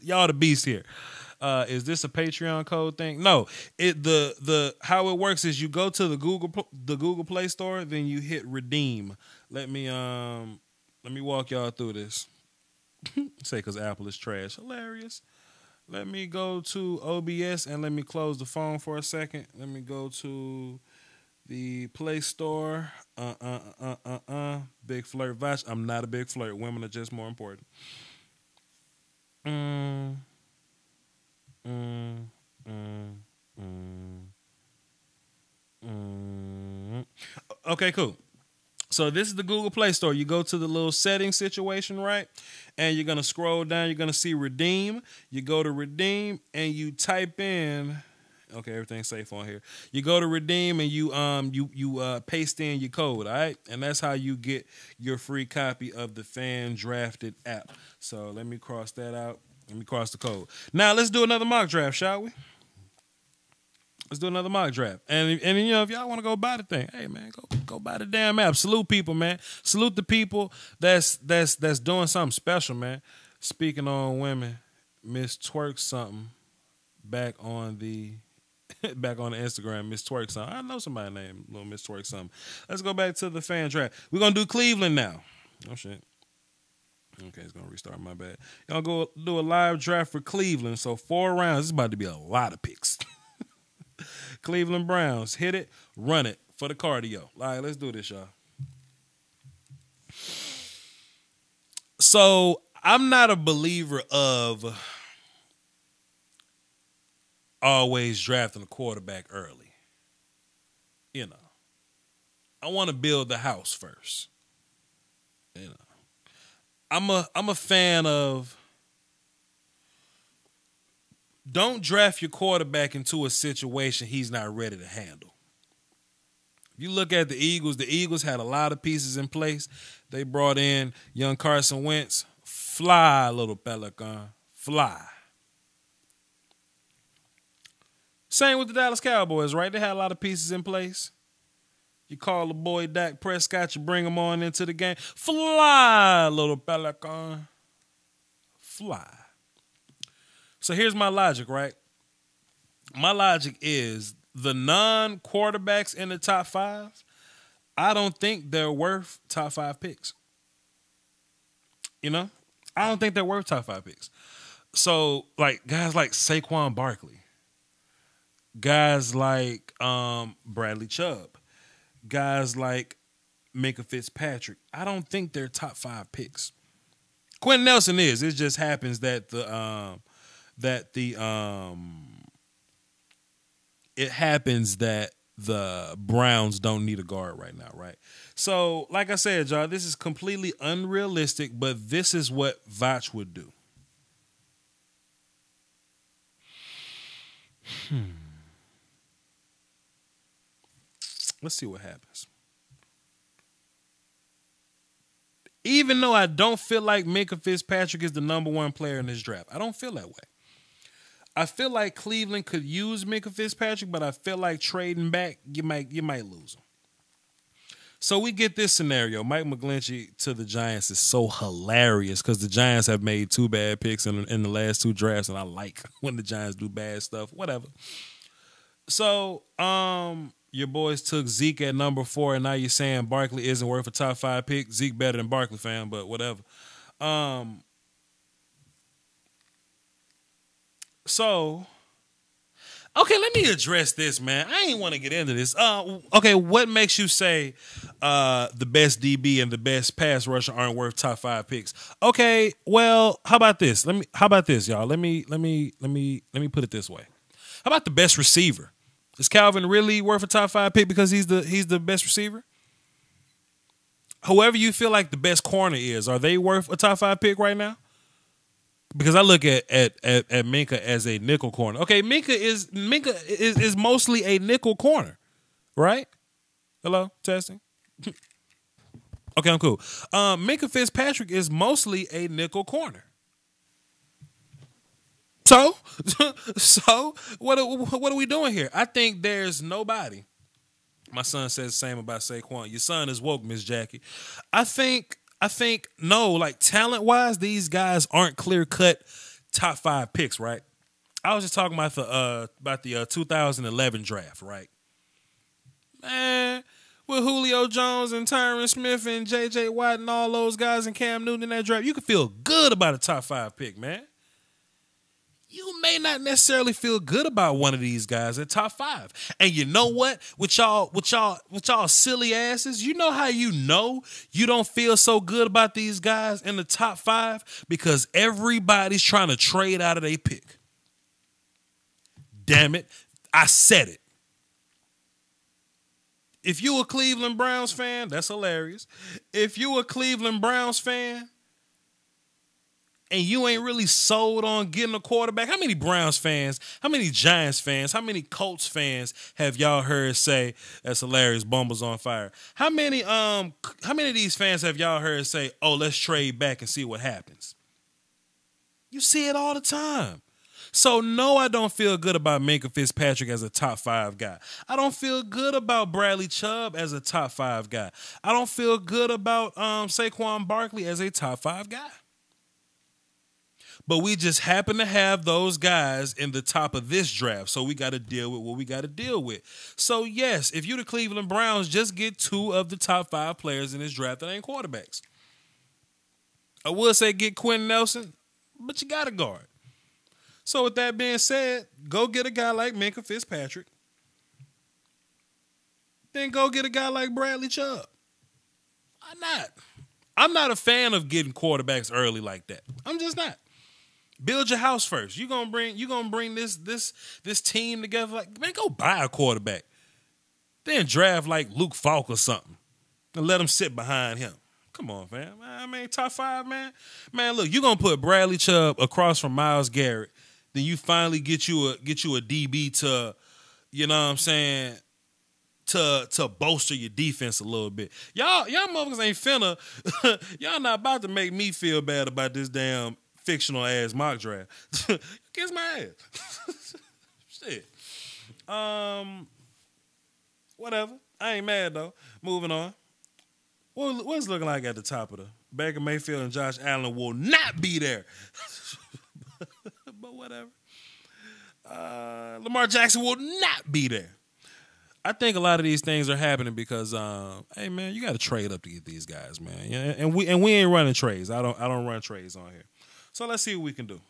Y'all the beast here. Is this a Patreon code thing? No. The how it works is you go to the Google Play Store, then you hit redeem. Let me walk y'all through this. Say because Apple is trash. Hilarious. Let me go to OBS and let me close the phone for a second. Let me go to the Play Store. Big flirt Vach. I'm not a big flirt. Women are just more important. Okay, cool. So this is the Google Play Store. You go to the little settings situation, right? And you're going to scroll down. You're going to see redeem. You go to redeem and you type in. Okay, everything's safe on here. You go to redeem and you paste in your code, all right? And that's how you get your free copy of the Fan Drafted app. So let me cross that out. Let me cross the code. Now let's do another mock draft, shall we? Let's do another mock draft. And you know, if y'all want to go buy the thing, hey man, go buy the damn app. Salute people, man. Salute the people that's doing something special, man. Speaking on women, Miss Twerk something back on the Instagram, Miss Twerk something. I know somebody named little Miss Twerk something. Let's go back to the Fan draft. We're gonna do Cleveland now. Oh shit. Okay, it's gonna restart. My bad. Y'all go do a live draft for Cleveland. So 4 rounds. This is about to be a lot of picks. Cleveland Browns. Hit it, run it for the cardio. All right, let's do this, y'all. So I'm not a believer of always drafting a quarterback early. You know, I want to build the house first. You know, I'm a fan of don't draft your quarterback into a situation he's not ready to handle. If you look at the Eagles had a lot of pieces in place. They brought in young Carson Wentz. Fly, little Pelican. Fly. Same with the Dallas Cowboys, right? They had a lot of pieces in place. You call the boy Dak Prescott, you bring him on into the game. Fly, little Pelican. Fly. So here's my logic, right? My logic is the non-quarterbacks in the top 5, I don't think they're worth top 5 picks. You know? I don't think they're worth top 5 picks. So, like, guys like Saquon Barkley, guys like Bradley Chubb, guys like Minkah Fitzpatrick, I don't think they're top 5 picks. Quentin Nelson is. It just happens that the Browns don't need a guard right now, right? So, like I said, y'all, this is completely unrealistic, but this is what Vach would do. Let's see what happens. Even though I don't feel like Minkah Fitzpatrick is the number 1 player in this draft, I don't feel that way. I feel like Cleveland could use Minkah Fitzpatrick, but I feel like trading back, you might lose him. So we get this scenario. Mike McGlinchey to the Giants is so hilarious because the Giants have made 2 bad picks in the last 2 drafts, and I like when the Giants do bad stuff. Whatever. So, your boys took Zeke at number 4, and now you're saying Barkley isn't worth a top 5 pick. Zeke better than Barkley, fam, but whatever. So, okay, let me address this, man. I ain't want to get into this. Okay, what makes you say the best DB and the best pass rusher aren't worth top 5 picks? Okay, well, how about this? How about this, y'all? Let me put it this way. How about the best receiver? Is Calvin really worth a top 5 pick because he's the best receiver? Whoever you feel like the best corner is, are they worth a top 5 pick right now? Because I look at Minkah as a nickel corner. Okay, Minkah is mostly a nickel corner, right? Hello, testing. Okay, I'm cool. Minkah Fitzpatrick is mostly a nickel corner. So what are we doing here? I think there's nobody. My son says the same about Saquon. Your son is woke, Miss Jackie. I think no, like talent wise, these guys aren't clear cut top 5 picks, right? I was just talking about the 2011 draft, right? Man, with Julio Jones and Tyron Smith and J.J. Watt and all those guys and Cam Newton in that draft, you can feel good about a top 5 pick, man. You may not necessarily feel good about one of these guys at top 5. And you know what? With y'all silly asses, you know how you don't feel so good about these guys in the top 5? Because everybody's trying to trade out of their pick. Damn it. I said it. If you a Cleveland Browns fan, that's hilarious. If you a Cleveland Browns fan, and you ain't really sold on getting a quarterback, how many Browns fans, how many Giants fans, how many Colts fans have y'all heard say, that's hilarious, Bumble's on fire? How many of these fans have y'all heard say, oh, let's trade back and see what happens? You see it all the time. So, no, I don't feel good about Minkah Fitzpatrick as a top 5 guy. I don't feel good about Bradley Chubb as a top 5 guy. I don't feel good about Saquon Barkley as a top 5 guy. But we just happen to have those guys in the top of this draft, so we got to deal with what we got to deal with. So, yes, if you're the Cleveland Browns, just get 2 of the top 5 players in this draft that ain't quarterbacks. I would say get Quentin Nelson, but you got a guard. So, with that being said, go get a guy like Minkah Fitzpatrick. Then go get a guy like Bradley Chubb. Why not? I'm not a fan of getting quarterbacks early like that. I'm just not. Build your house first. You gonna bring this team together. Like, man, go buy a quarterback. Then draft like Luke Falk or something, and let him sit behind him. Come on, fam. I mean, top 5, man. Man, look, you gonna put Bradley Chubb across from Myles Garrett. Then you finally get you a DB to, you know what I'm saying, to bolster your defense a little bit. Y'all motherfuckers ain't finna. Y'all not about to make me feel bad about this damn fictional ass mock draft. Kiss my ass. Shit. Whatever. I ain't mad though. Moving on. What's it looking like at the top of the Baker Mayfield and Josh Allen will not be there. But whatever. Lamar Jackson will not be there. I think a lot of these things are happening because, hey man, you got to trade up to get these guys, man. And we ain't running trades. I don't run trades on here. So let's see what we can do.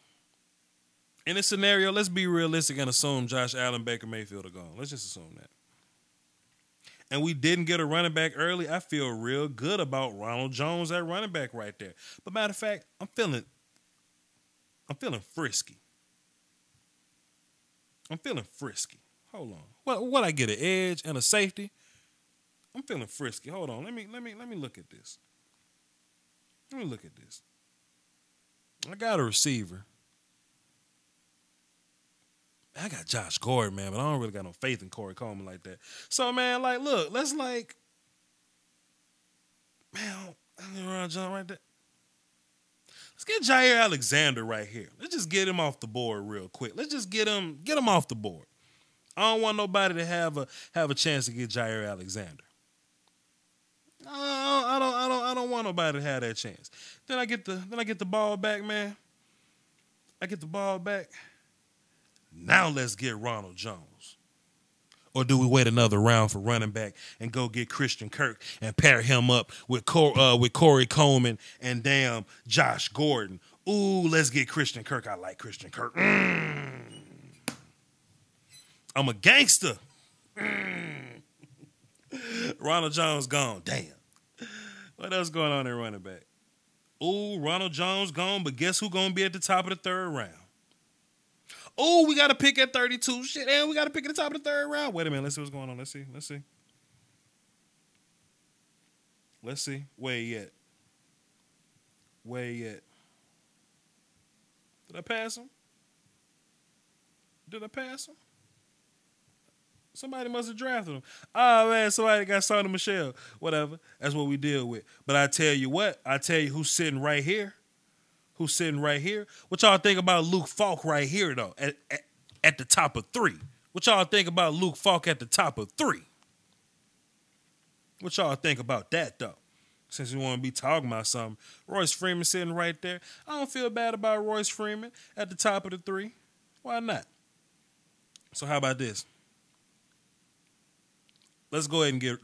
In this scenario, let's be realistic and assume Josh Allen, Baker Mayfield are gone. Let's just assume that. And we didn't get a running back early. I feel real good about Ronald Jones at running back right there. But matter of fact, I'm feeling frisky. Hold on. What I get, an edge and a safety? I'm feeling frisky. Hold on. Let me look at this. I got a receiver. I got Josh Gordon, man, but I don't really got no faith in Corey Coleman like that. So, man, like, look, let's like, man, Ron John right there. Let's get Jair Alexander right here. Let's just get him off the board real quick. Let's just get him off the board. I don't want nobody to have a chance to get Jair Alexander. I don't want nobody to have that chance. Then I get the ball back, man. I get the ball back. Now let's get Ronald Jones. Or do we wait another round for running back and go get Christian Kirk and pair him up with Corey Coleman and damn Josh Gordon? Ooh, let's get Christian Kirk. I like Christian Kirk. I'm a gangster. Ronald Jones gone. Damn. What else going on in running back? Ooh, Ronald Jones gone, but guess who going to be at the top of the third round? Oh, we got to pick at 32. Shit, and we got to pick at the top of the third round. Wait a minute. Let's see what's going on. Let's see. Where yet? Did I pass him? Somebody must have drafted him. Oh, man, somebody got Sonny Michel. Whatever. That's what we deal with. But I tell you what. I tell you who's sitting right here. What y'all think about Luke Falk right here, though, at the top of 3? What y'all think about Luke Falk at the top of 3? What y'all think about that, though? Since we want to be talking about something. Royce Freeman sitting right there. I don't feel bad about Royce Freeman at the top of the 3. Why not? So how about this? Let's go ahead and go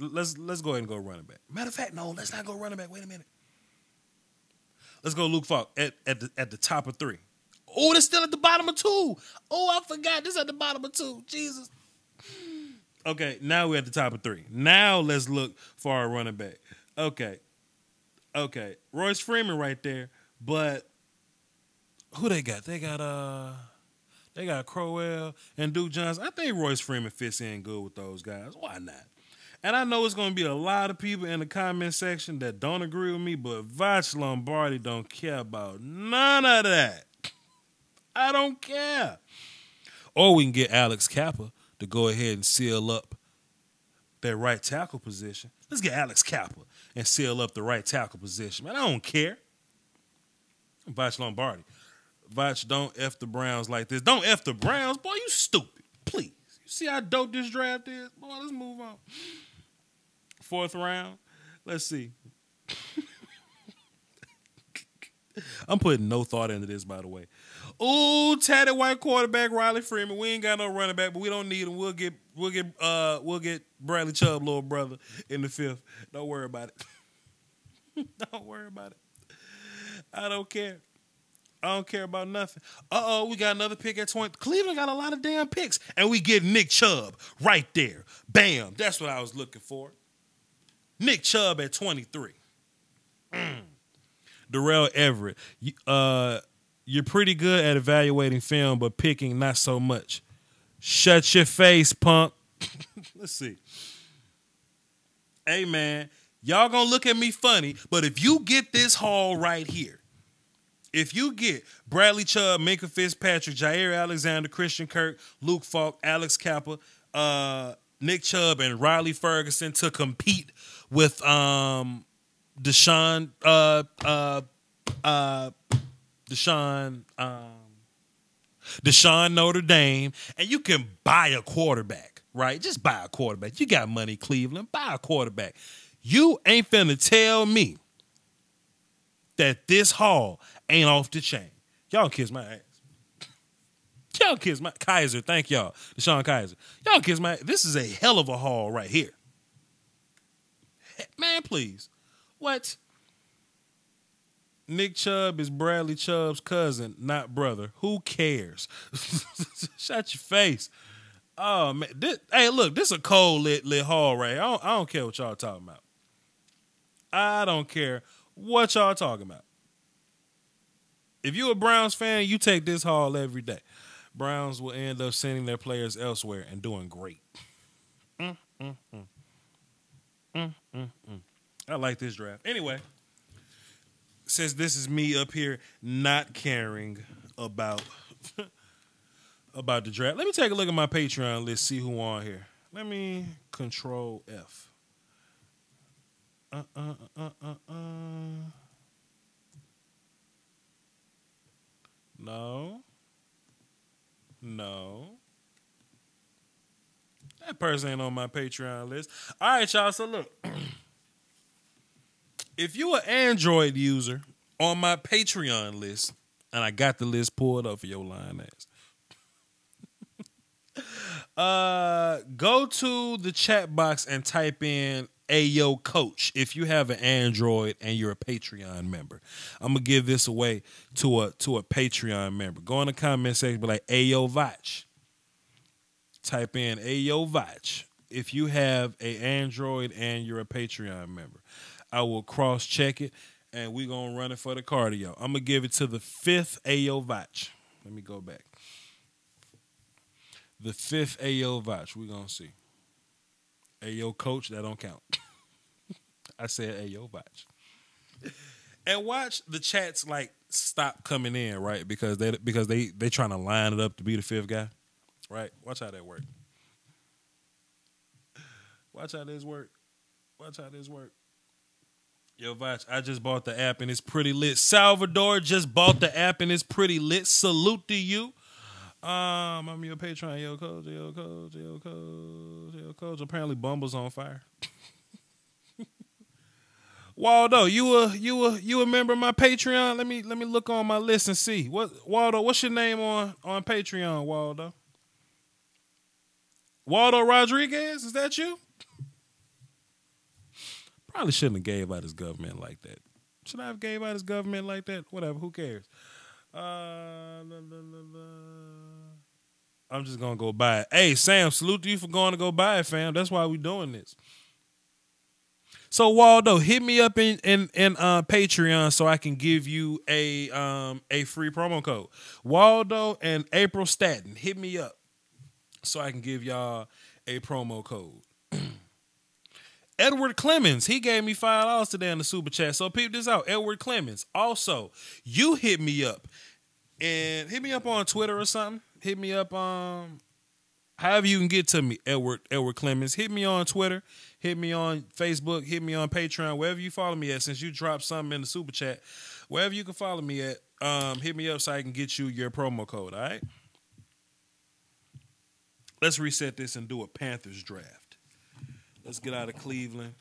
running back. Matter of fact, no, let's not go running back. Wait a minute. Let's go Luke Falk at the top of 3. Oh, it's still at the bottom of 2. Oh, I forgot this at the bottom of 2. Jesus. Okay, now we're at the top of 3. Now let's look for our running back. Okay. Royce Freeman right there, but who they got? They got Crowell and Duke Johnson. I think Royce Freeman fits in good with those guys. Why not? And I know it's going to be a lot of people in the comment section that don't agree with me, but Vach Lombardi don't care about none of that. I don't care. Or we can get Alex Kappa to go ahead and seal up that right tackle position. Let's get Alex Kappa and seal up the right tackle position. Man, I don't care. Vach Lombardi. Vach, don't F the Browns like this. Don't F the Browns. Boy, you stupid. Please. You see how dope this draft is? Boy, let's move on. 4th round. Let's see. I'm putting no thought into this, by the way. Ooh, tatted white quarterback Riley Freeman. We ain't got no running back, but we don't need him. We'll get Bradley Chubb, little brother, in the 5th. Don't worry about it. Don't worry about it. I don't care. I don't care about nothing. We got another pick at 20. Cleveland got a lot of damn picks, and we get Nick Chubb right there. Bam. That's what I was looking for. Nick Chubb at 23. Darrell Everett. You're pretty good at evaluating film, but picking not so much. Shut your face, punk. Let's see. Hey, man, y'all gonna look at me funny, but if you get this haul right here, if you get Bradley Chubb, Minkah Fitzpatrick, Jair Alexander, Christian Kirk, Luke Falk, Alex Kappa, Nick Chubb, and Riley Ferguson to compete with Deshaun Notre Dame, and you can buy a quarterback, right? Just buy a quarterback. You got money, Cleveland. Buy a quarterback. You ain't finna tell me that this haul ain't off the chain. Y'all kiss my ass. Y'all kiss my Kaiser. Thank y'all, Deshaun Kaiser. Y'all kiss my. This is a hell of a haul right here, man. Please, what? Nick Chubb is Bradley Chubb's cousin, not brother. Who cares? Shut your face. Oh man, hey, look, this is a cold lit haul right here. I don't care what y'all talking about. I don't care what y'all talking about. If you're a Browns fan, you take this haul every day. Browns will end up sending their players elsewhere and doing great. I like this draft. Anyway, since this is me up here not caring about about the draft, let me take a look at my Patreon list, see who on here. Let me Control F. No. That person ain't on my Patreon list. All right, y'all. So look. If you an Android user on my Patreon list, and I got the list pulled up for your line ass, go to the chat box and type in Ayo Coach if you have an Android and you're a Patreon member. I'm gonna give this away to a Patreon member. Go in the comment section, be like Ayo Vach. Type in Ayo Vach if you have an Android and you're a Patreon member. I will cross check it and we're gonna run it for the cardio. I'm gonna give it to the 5th Ayo Vach. Let me go back. The 5th Ayo Vach. We're gonna see. Ayo Coach, that don't count. I said Ayo Vach. And watch the chats like stop coming in, right? Because they trying to line it up to be the 5th guy. Right? Watch how that work. Watch how this work. Watch how this work. Yo, Vach, I just bought the app and it's pretty lit. Salvador just bought the app and it's pretty lit. Salute to you. I'm your Patreon. Yo, Coach, yo, Coach, yo, Coach, yo, Coach. Apparently Bumble's on fire. Waldo, you a member of my Patreon? Let me look on my list and see. Waldo, what's your name on Patreon, Waldo? Waldo Rodriguez, is that you? Probably shouldn't have gave out his government like that. Should I have gave out his government like that? Whatever, who cares? I'm just gonna go buy it. Hey, Sam, salute to you for going to go buy it, fam. That's why we doing this. So Waldo, hit me up in Patreon so I can give you a free promo code. Waldo and April Staten, hit me up so I can give y'all a promo code. Edward Clemens, he gave me $5 today in the super chat. So peep this out, Edward Clemens. Also, you hit me up and hit me up on Twitter or something. Hit me up however you can get to me, Edward Clemens. Hit me on Twitter. Hit me on Facebook. Hit me on Patreon. Wherever you follow me at, since you dropped something in the super chat, wherever you can follow me at, hit me up so I can get you your promo code. All right. Let's reset this and do a Panthers draft. Let's get out of Cleveland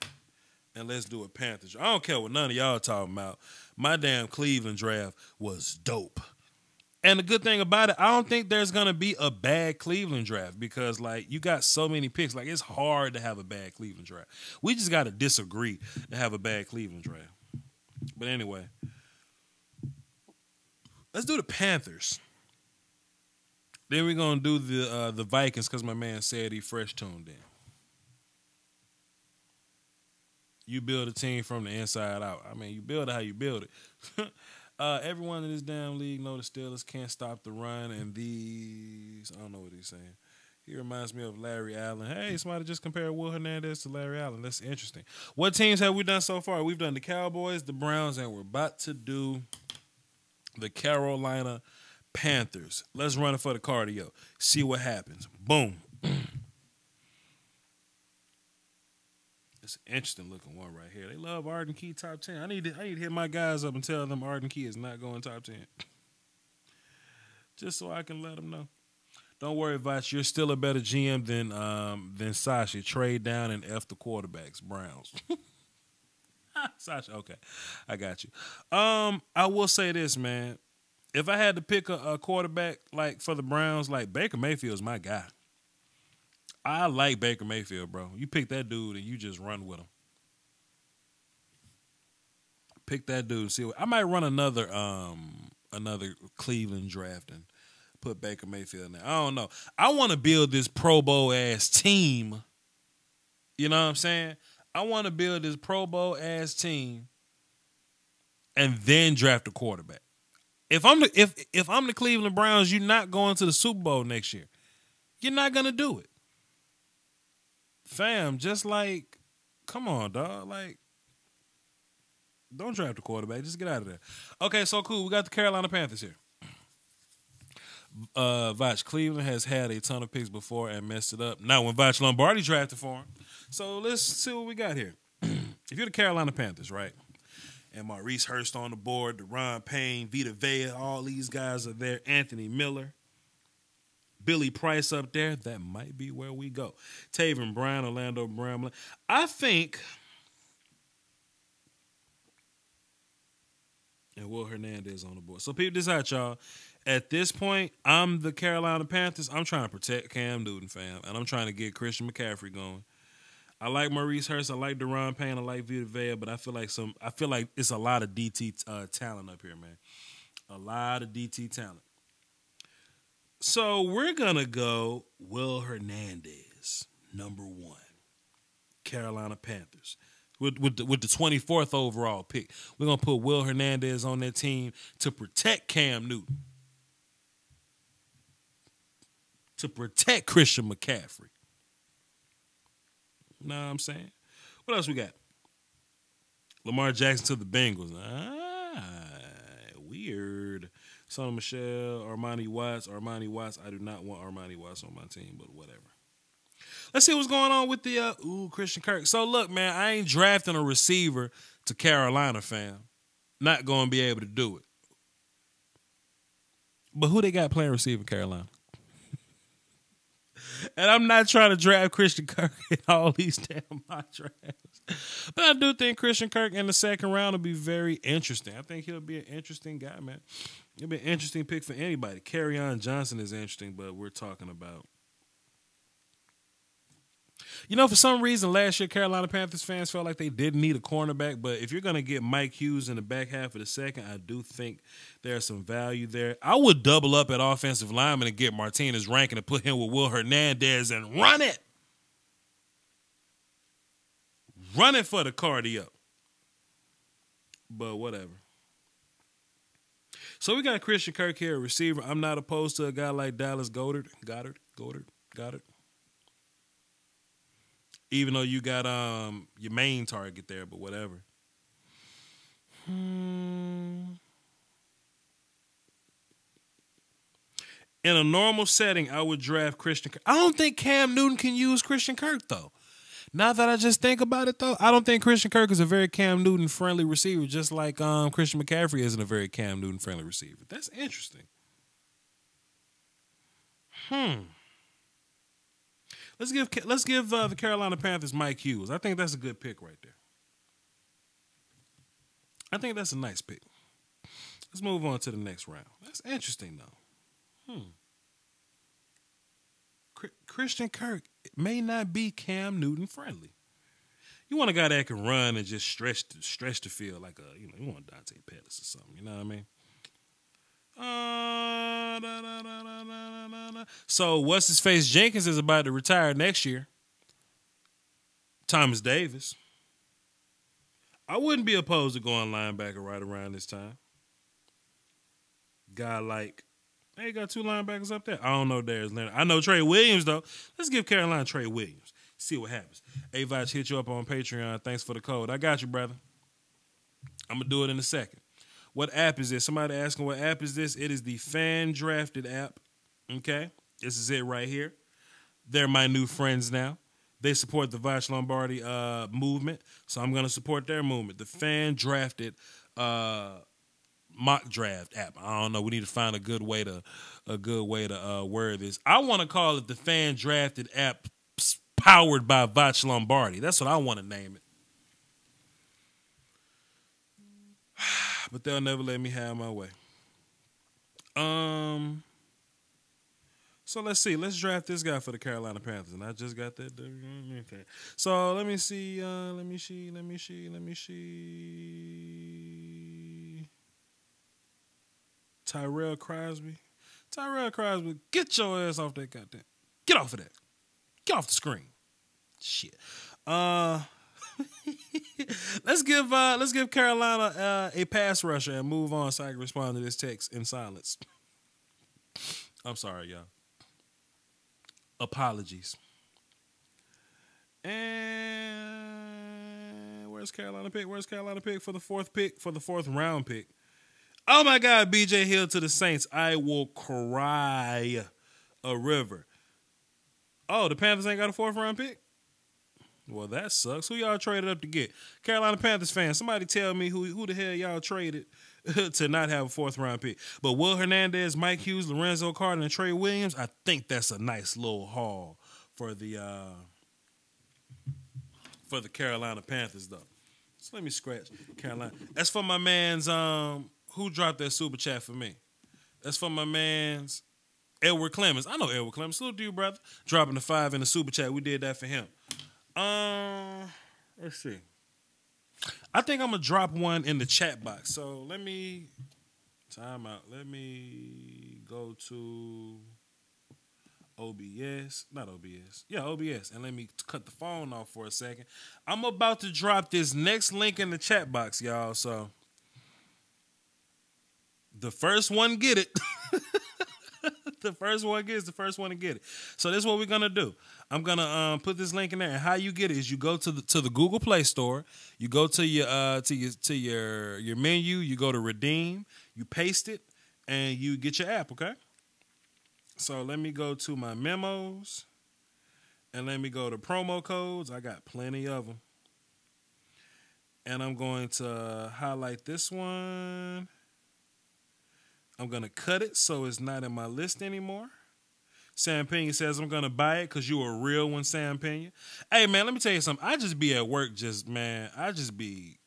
and let's do a Panthers. I don't care what none of y'all talking about. My damn Cleveland draft was dope. And the good thing about it, I don't think there's going to be a bad Cleveland draft because, like, you got so many picks. Like, it's hard to have a bad Cleveland draft. We just got to disagree to have a bad Cleveland draft. But anyway, let's do the Panthers. Then we're going to do the Vikings because my man said he fresh tuned in. You build a team from the inside out. I mean, you build it how you build it. Everyone in this damn league know the Steelers can't stop the run, and these, I don't know what he's saying. He reminds me of Larry Allen. Hey, somebody just compared Will Hernandez to Larry Allen. That's interesting. What teams have we done so far? We've done the Cowboys, the Browns, and we're about to do the Carolina Panthers. Let's run it for the cardio. See what happens. Boom. It's an interesting looking one right here. They love Arden Key top 10. I need to hit my guys up and tell them Arden Key is not going top 10. Just so I can let them know. Don't worry, Vach. You're still a better GM than Sasha. Trade down and F the quarterbacks. Browns. Sasha, okay. I got you. I will say this, man. If I had to pick a quarterback like for the Browns, like Baker Mayfield's my guy. I like Baker Mayfield, bro. You pick that dude and you just run with him. Pick that dude. See, I might run another Cleveland draft and put Baker Mayfield in there. I don't know. I want to build this Pro Bowl ass team. You know what I'm saying? I want to build this Pro Bowl ass team and then draft a quarterback. If I'm the Cleveland Browns, you're not going to the Super Bowl next year. You're not gonna do it. Fam, just like, come on, dog. Like, don't draft a quarterback. Just get out of there. Okay, so cool. We got the Carolina Panthers here. Vach, Cleveland has had a ton of picks before and messed it up. Now, when Vach Lombardi drafted for him. So let's see what we got here. If you're the Carolina Panthers, right? And Maurice Hurst on the board, Deron Payne, Vita Vea, all these guys are there. Anthony Miller. Billy Price up there, that might be where we go. Taven Brown, Orlando Brown. I think And Will Hernandez on the board. So, peep this out, y'all. At this point, I'm the Carolina Panthers. I'm trying to protect Cam Newton, fam. And I'm trying to get Christian McCaffrey going. I like Maurice Hurst. I like Deron Payne. I like Vita Vea. But I feel like it's a lot of DT talent up here, man. A lot of DT talent. So, we're going to go Will Hernandez, number 1. Carolina Panthers. With the 24th overall pick. We're going to put Will Hernandez on that team to protect Cam Newton. To protect Christian McCaffrey. Know what I'm saying? What else we got? Lamar Jackson to the Bengals. Weird. Sonny Michel, Armani Watts. I do not want Armani Watts on my team, but whatever. Let's see what's going on with the Christian Kirk. So, look, man, I ain't drafting a receiver to Carolina, fam. Not going to be able to do it. But who they got playing receiver in Carolina? And I'm not trying to draft Christian Kirk in all these damn mock drafts. But I do think Christian Kirk in the second round will be very interesting. I think he'll be an interesting guy, man. He'll be an interesting pick for anybody. Kerryon Johnson is interesting, but we're talking about... You know, for some reason, last year, Carolina Panthers fans felt like they didn't need a cornerback. But if you're going to get Mike Hughes in the back half of the second, I do think there's some value there. I would double up at offensive lineman and get Martinez Rankin and put him with Will Hernandez and run it. Run it for the cardio. But whatever. So we got Christian Kirk here, a receiver. I'm not opposed to a guy like Dallas Goedert. Goddard. Even though you got your main target there, but whatever. In a normal setting, I would draft Christian Kirk. I don't think Cam Newton can use Christian Kirk, though. Now that I just think about it, though, I don't think Christian Kirk is a very Cam Newton-friendly receiver, just like Christian McCaffrey isn't a very Cam Newton-friendly receiver. That's interesting. Let's give the Carolina Panthers Mike Hughes. I think that's a good pick right there. I think that's a nice pick. Let's move on to the next round. That's interesting, though. Christian Kirk may not be Cam Newton friendly. You want a guy that can run and just stretch the field like you want Dante Pettis or something. You know what I mean? So what's his face? Jenkins is about to retire next year. Thomas Davis. I wouldn't be opposed to going linebacker right around this time. Guy like, hey, got 2 linebackers up there. I don't know Darius Leonard. I know Trey Williams though. Let's give Carolina Trey Williams. See what happens. Avach hit you up on Patreon. Thanks for the code. I got you, brother. I'm gonna do it in a second. What app is this? Somebody asking what app is this? It is the Fan Drafted app. Okay? This is it right here. They're my new friends now. They support the Vach Lombardi movement, so I'm going to support their movement. The Fan Drafted mock draft app. I don't know. We need to find a good way to word this. I want to call it the Fan Drafted app powered by Vach Lombardi. That's what I want to name it. But they'll never let me have my way. So let's see. Let's draft this guy for the Carolina Panthers. And I just got that. So let me see. Let me see. Tyrell Crosby, get your ass off that goddamn. Get off of that. Get off the screen. Shit. Let's give Carolina a pass rusher and move on so I can respond to this text in silence. I'm sorry, y'all. Apologies. And where's Carolina pick? For the fourth round pick? Oh my God, BJ Hill to the Saints. I will cry a river. Oh, the Panthers ain't got a 4th round pick? Well, that sucks. Who y'all traded up to get? Carolina Panthers fans, somebody tell me who the hell y'all traded to not have a 4th round pick. But Will Hernandez, Mike Hughes, Lorenzo Carter, and Trey Williams, I think that's a nice little haul for the Carolina Panthers, though. So let me scratch Carolina. That's for my man's Who dropped that super chat for me? That's for my man's Edward Clemens. I know Edward Clemens. Salute to you, brother. Dropping the 5 in the super chat. We did that for him. Let's see. I think I'm gonna drop one in the chat box. So let me time out. Let me go to OBS. Not OBS. Yeah, OBS. And let me cut the phone off for a second. I'm about to drop this next link in the chat box, y'all. So the first one get it. The first one gets the first one to get it. So this is what we're gonna do. I'm gonna put this link in there, and how you get it is you go to the Google Play Store. You go to your menu. You go to redeem. You paste it, and you get your app. Okay. So let me go to my memos, and let me go to promo codes. I got plenty of them, and I'm going to highlight this one. I'm going to cut it so it's not in my list anymore. Sam Pena says I'm going to buy it because you a real one, Sam Pena. Hey, man, let me tell you something. I just be at work I'd be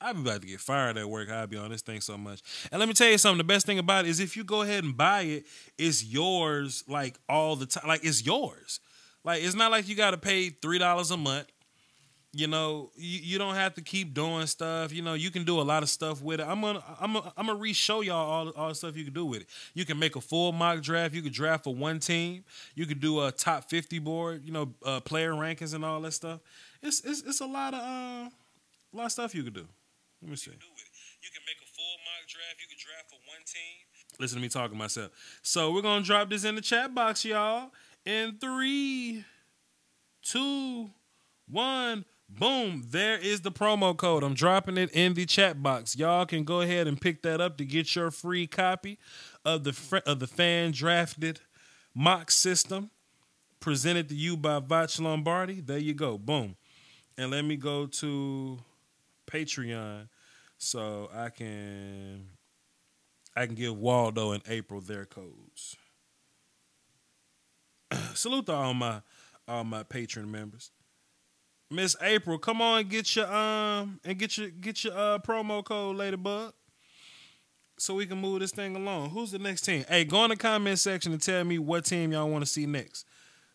about to get fired at work. I'll be on this thing so much. And let me tell you something. The best thing about it is if you go ahead and buy it, it's yours like all the time. Like it's yours. Like it's not like you got to pay $3 a month. You know, you don't have to keep doing stuff. You know, you can do a lot of stuff with it. I'm gonna re-show y'all all the stuff you can do with it. You can make a full mock draft. You can draft for one team. You can do a top 50 board. You know, player rankings and all that stuff. It's a lot of stuff you can do. Let me see. You can make a full mock draft. You can draft for one team. Listen to me talking to myself. So we're gonna drop this in the chat box, y'all. In 3, 2, 1. Boom, there is the promo code. I'm dropping it in the chat box. Y'all can go ahead and pick that up to get your free copy of the fan drafted mock system presented to you by Vach Lombardi. There you go. Boom. And let me go to Patreon so I can give Waldo and April their codes. Salute to all my patron members. Miss April, come on and get your promo code, Ladybug, so we can move this thing along. Who's the next team? Hey, go in the comment section and tell me what team y'all want to see next.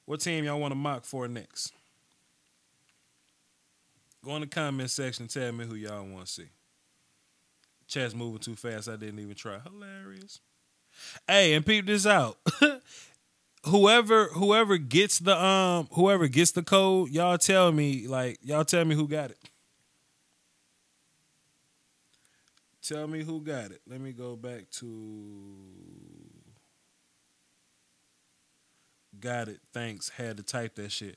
What team y'all want to mock for next? Go in the comment section and tell me who y'all want to see. Chat's moving too fast. I didn't even try. Hilarious. Hey, and peep this out. Whoever gets the code, y'all tell me who got it. Tell me who got it. Let me go back to got it. Thanks. Had to type that shit.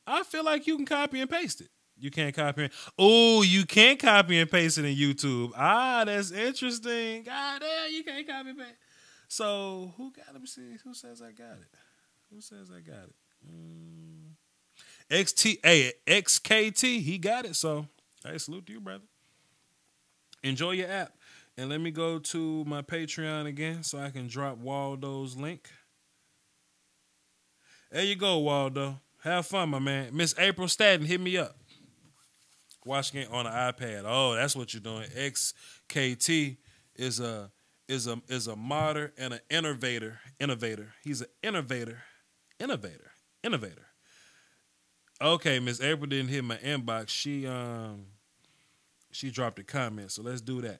I feel like you can copy and paste it. You can't copy. Oh, you can't copy and paste it in YouTube. Ah, that's interesting. God damn, you can't copy and paste. So who got it? Let me see. Who says I got it? Who says I got it? XKT, he got it. So, hey, salute to you, brother. Enjoy your app. And let me go to my Patreon again so I can drop Waldo's link. There you go, Waldo. Have fun, my man. Miss April Staten, hit me up. Watching it on an iPad. Oh, that's what you're doing. XKT is a modder and an innovator. He's an innovator. Okay, Miss April didn't hit my inbox. She dropped a comment, so let's do that.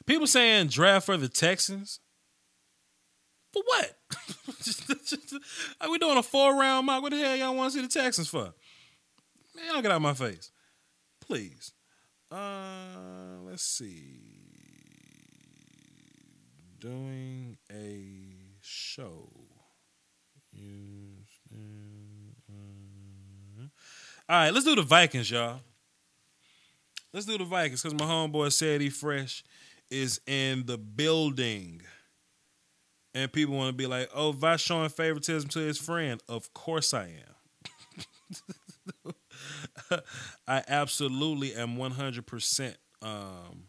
People saying draft for the Texans. For what? Are we doing a 4-round mock? What the hell y'all want to see the Texans for? Man, y'all get out of my face. Please. Let's see. Doing a show. All right, let's do the Vikings, y'all. Let's do the Vikings because my homeboy said he fresh is in the building. And people want to be like, oh, Vash showing favoritism to his friend. Of course I am. I absolutely am 100%. I'm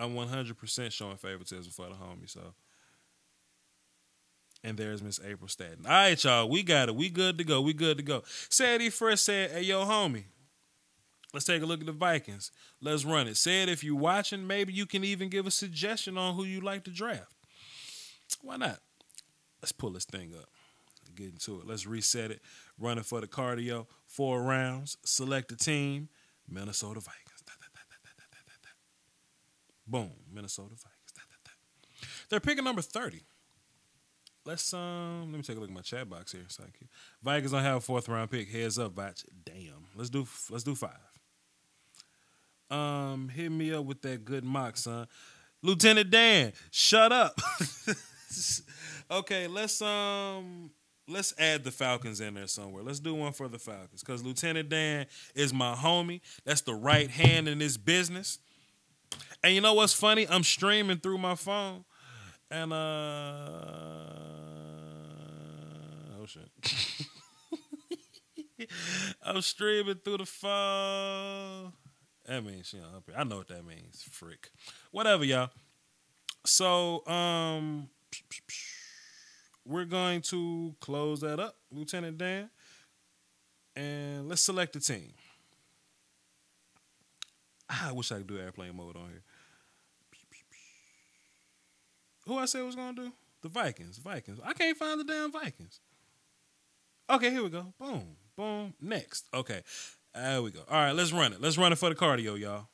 100% showing favoritism for the homie. So, and there's Miss April Staten. All right, y'all, we got it. We good to go. Sadie Fresh said, "Hey, yo, homie, Let's take a look at the Vikings. Let's run it. Say it if you're watching. Maybe you can even give a suggestion on who you like to draft. Why not? Let's pull this thing up. Get into it. Let's reset it. Run it for the cardio. 4 rounds. Select a team. Minnesota Vikings. Boom. Minnesota Vikings. They're picking number 30. Let me take a look at my chat box here. Thank you. Vikings don't have a 4th round pick. Heads up, Vach. Damn. Let's do 5. Hit me up with that good mock, son. Lieutenant Dan, shut up. Okay, let's add the Falcons in there somewhere. Let's do one for the Falcons because Lieutenant Dan is my homie. That's the right hand in this business. And you know what's funny? I'm streaming through my phone, and oh shit. I'm streaming through the phone. That means she up here. I know what that means. Frick. Whatever, y'all. So, we're going to close that up, Lieutenant Dan. And let's select a team. I wish I could do airplane mode on here. Who I said was going to do? The Vikings. I can't find the damn Vikings. Okay, here we go. Boom. Boom. Next. Okay. There we go. All right, let's run it. Let's run it for the cardio, y'all.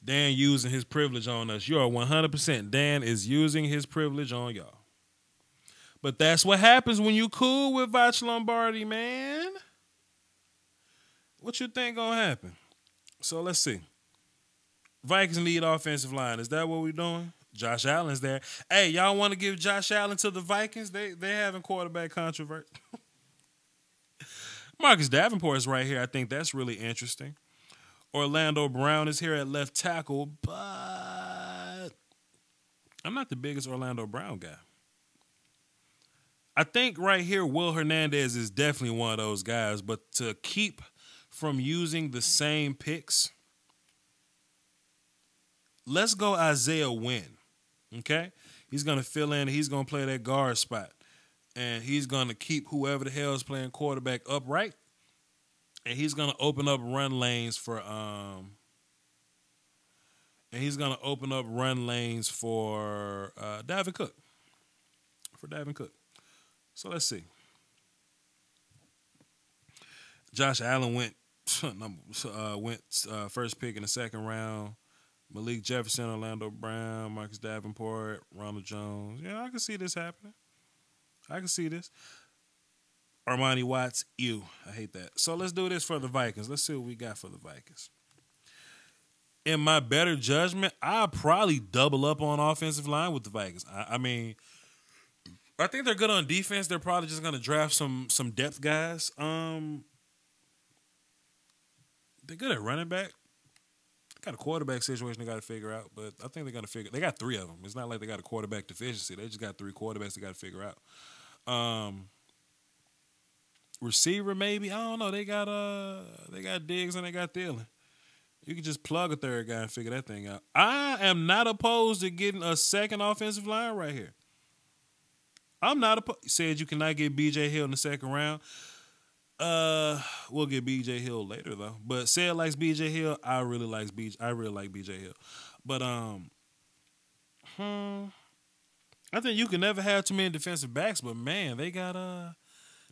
Dan using his privilege on us. You are 100%. Dan is using his privilege on y'all. But that's what happens when you cool with Vach Lombardi, man. What you think gonna happen? So let's see. Vikings need offensive line. Is that what we're doing? Josh Allen's there. Hey, y'all want to give Josh Allen to the Vikings? They having quarterback controversy. Marcus Davenport is right here. I think that's really interesting. Orlando Brown is here at left tackle, but I'm not the biggest Orlando Brown guy. I think right here, Will Hernandez is definitely one of those guys, but to keep from using the same picks, let's go Isaiah Wynn, okay? He's going to fill in. He's going to play that guard spot, and he's going to keep whoever the hell is playing quarterback upright, and he's going to open up run lanes for Dalvin Cook. So let's see. Josh Allen went first pick in the 2nd round. Malik Jefferson, Orlando Brown, Marcus Davenport, Ronald Jones. Yeah, I can see this happening. I can see this. Armani Watts, ew. I hate that. So let's do this for the Vikings. Let's see what we got for the Vikings. In my better judgment, I'll probably double up on offensive line with the Vikings. I mean, I think they're good on defense. They're probably just going to draft some depth guys. They're good at running back. They got a quarterback situation they got to figure out, but I think they're going to figure. They got 3 of them. It's not like they got a quarterback deficiency. They just got 3 quarterbacks they got to figure out. Receiver maybe, I don't know. They got Diggs and they got Thielen. You can just plug a 3rd guy and figure that thing out. I am not opposed to getting a 2nd offensive line right here. I'm not opposed. Said you cannot get B.J. Hill in the 2nd round. We'll get B.J. Hill later though. But Said likes B.J. Hill. I really like B.J. Hill. But I think you can never have too many defensive backs. But man, they got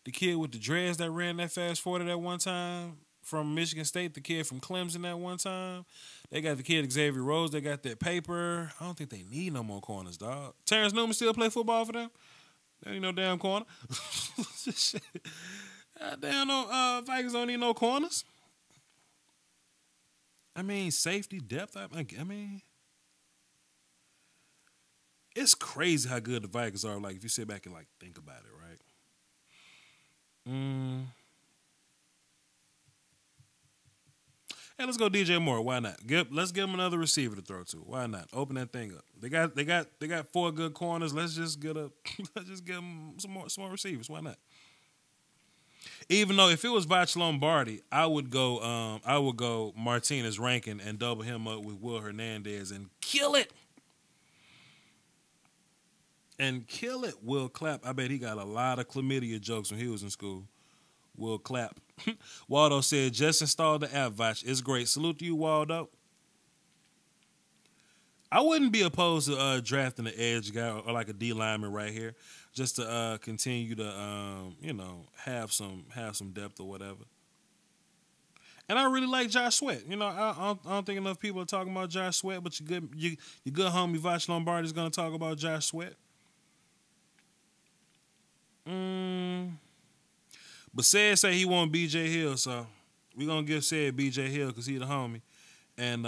the kid with the dreads that ran that fast 40 that one time from Michigan State. The kid from Clemson that one time. They got the kid Xavier Rhodes. They got that paper. I don't think they need no more corners, dog. Terrence Newman still play football for them. There ain't no damn corner. Damn, no Vikings don't need no corners. I mean, safety, depth. I mean, it's crazy how good the Vikings are. Like, if you sit back and, like, think about it, right? Hey, let's go DJ Moore. Why not? Let's give him another receiver to throw to. Why not? Open that thing up. They got 4 good corners. Let's just give them some more receivers. Why not? Even though if it was Vach Lombardi, I would go Martinez Rankin and double him up with Will Hernandez and kill it. Will Clapp. I bet he got a lot of chlamydia jokes when he was in school. We'll clap. Waldo said, just installed the app, Vach. It's great. Salute to you, Waldo. I wouldn't be opposed to drafting an edge guy or like a D lineman right here, just to continue to have some depth or whatever. And I really like Josh Sweat. I don't think enough people are talking about Josh Sweat, but your good homie Vach Lombardi is going to talk about Josh Sweat. But Said say he want B.J. Hill, so we gonna give Said B.J. Hill because he the homie, and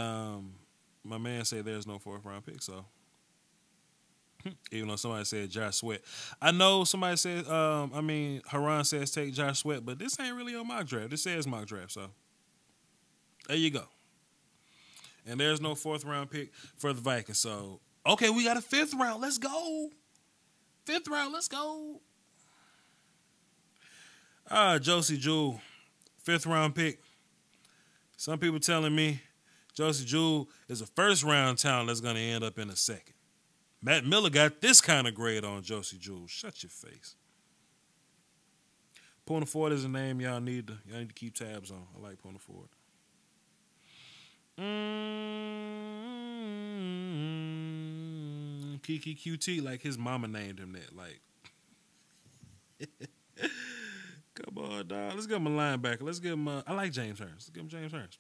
my man said there's no 4th round pick. So even though somebody said Josh Sweat, I know somebody said Haran says take Josh Sweat, but this ain't really on mock draft. This says mock draft, so there you go. And there's no 4th round pick for the Vikings. So okay, we got a 5th round. Let's go. 5th round. Let's go. Josie Jewell, 5th round pick. Some people telling me Josie Jewell is a 1st round talent that's going to end up in a 2nd. Matt Miller got this kind of grade on Josie Jewell. Shut your face. Puna Ford is a name y'all need to keep tabs on. I like Puna Ford. Kiki QT, like his mama named him that. Like. Come on, dog. Let's give him a linebacker. Let's give him I like James Hurns. Let's give him James Hurns.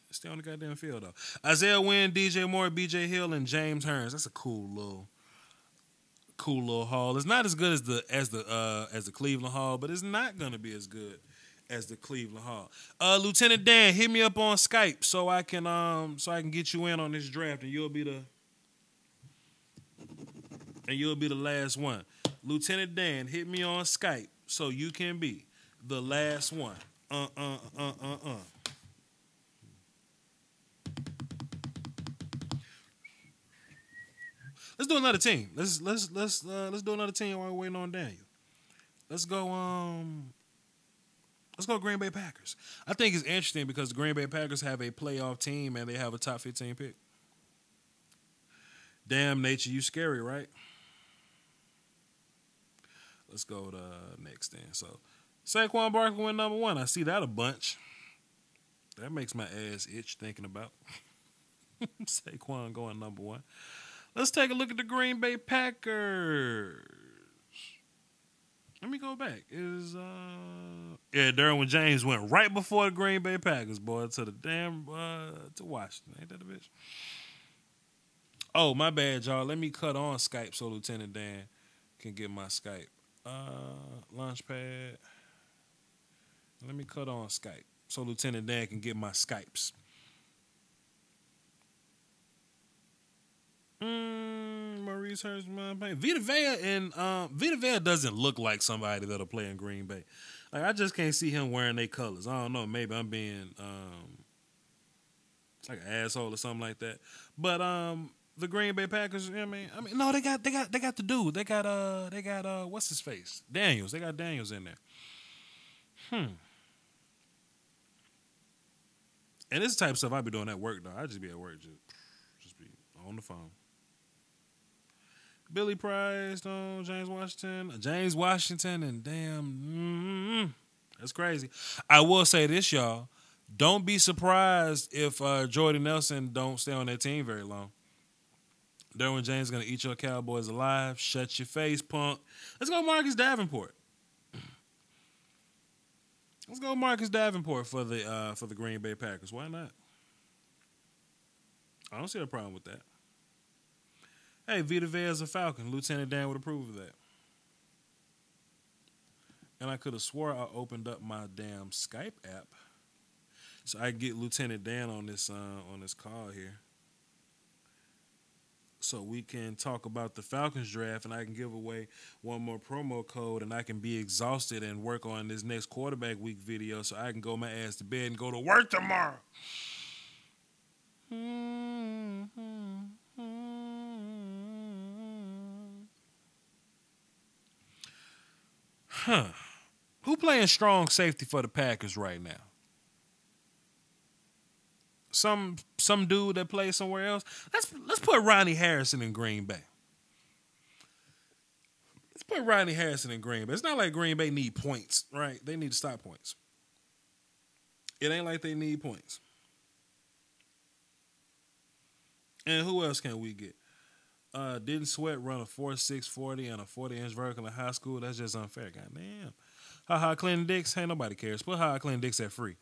Stay on the goddamn field, though. Isaiah Wynn, DJ Moore, BJ Hill, and James Hurns. That's a cool little haul. It's not as good as the Cleveland haul, but it's not gonna be as good as the Cleveland haul. Lieutenant Dan, hit me up on Skype so I can get you in on this draft, and you'll be the last one. Lieutenant Dan, hit me on Skype so you can be the last one. Let's do another team. Let's do another team while we're waiting on Daniel. Let's go Green Bay Packers. I think it's interesting because the Green Bay Packers have a playoff team and they have a top 15 pick. Damn nature, you scary, right? Let's go to next then. So, Saquon Barkley went number 1. I see that a bunch. That makes my ass itch thinking about Saquon going number 1. Let's take a look at the Green Bay Packers. Let me go back. Derwin James went right before the Green Bay Packers, boy, to the damn to Washington. Ain't that a bitch? Oh, my bad, y'all. Let me cut on Skype so Lieutenant Dan can get my Skype. Launchpad. Let me cut on Skype so Lieutenant Dan can get my Skypes. Maurice Hurst, Vita Vea doesn't look like somebody that'll play in Green Bay. Like, I just can't see him wearing their colors. I don't know. Maybe I'm being like an asshole or something like that. But the Green Bay Packers, I mean, no, they got the dude. They got what's his face? Daniels. They got Daniels in there. And this type of stuff I be doing at work, though. I just be at work, just be on the phone. Billy Price, James Washington, and damn, that's crazy. I will say this, y'all. Don't be surprised if Jordy Nelson don't stay on that team very long. Derwin James is going to eat your Cowboys alive. Shut your face, punk. Let's go Marcus Davenport. Let's go Marcus Davenport for the Green Bay Packers. Why not? I don't see a problem with that. Hey, Vita Vea is a Falcon. Lieutenant Dan would approve of that. And I could have swore I opened up my damn Skype app so I can get Lieutenant Dan on this call here, so we can talk about the Falcons draft, and I can give away one more promo code, and I can be exhausted and work on this next quarterback week video so I can go my ass to bed and go to work tomorrow. Who playing strong safety for the Packers right now? Some dude that plays somewhere else. Let's put Ronnie Harrison in Green Bay. Let's put Rodney Harrison in Green Bay. It's not like Green Bay need points, right? They need to stop points. It ain't like they need points. And who else can we get? Didn't Sweat run a 4.6 40 and a 40-inch vertical in high school? That's just unfair. Goddamn. Ha Clinton Dix. Hey, nobody cares. Put Clinton Dix at free.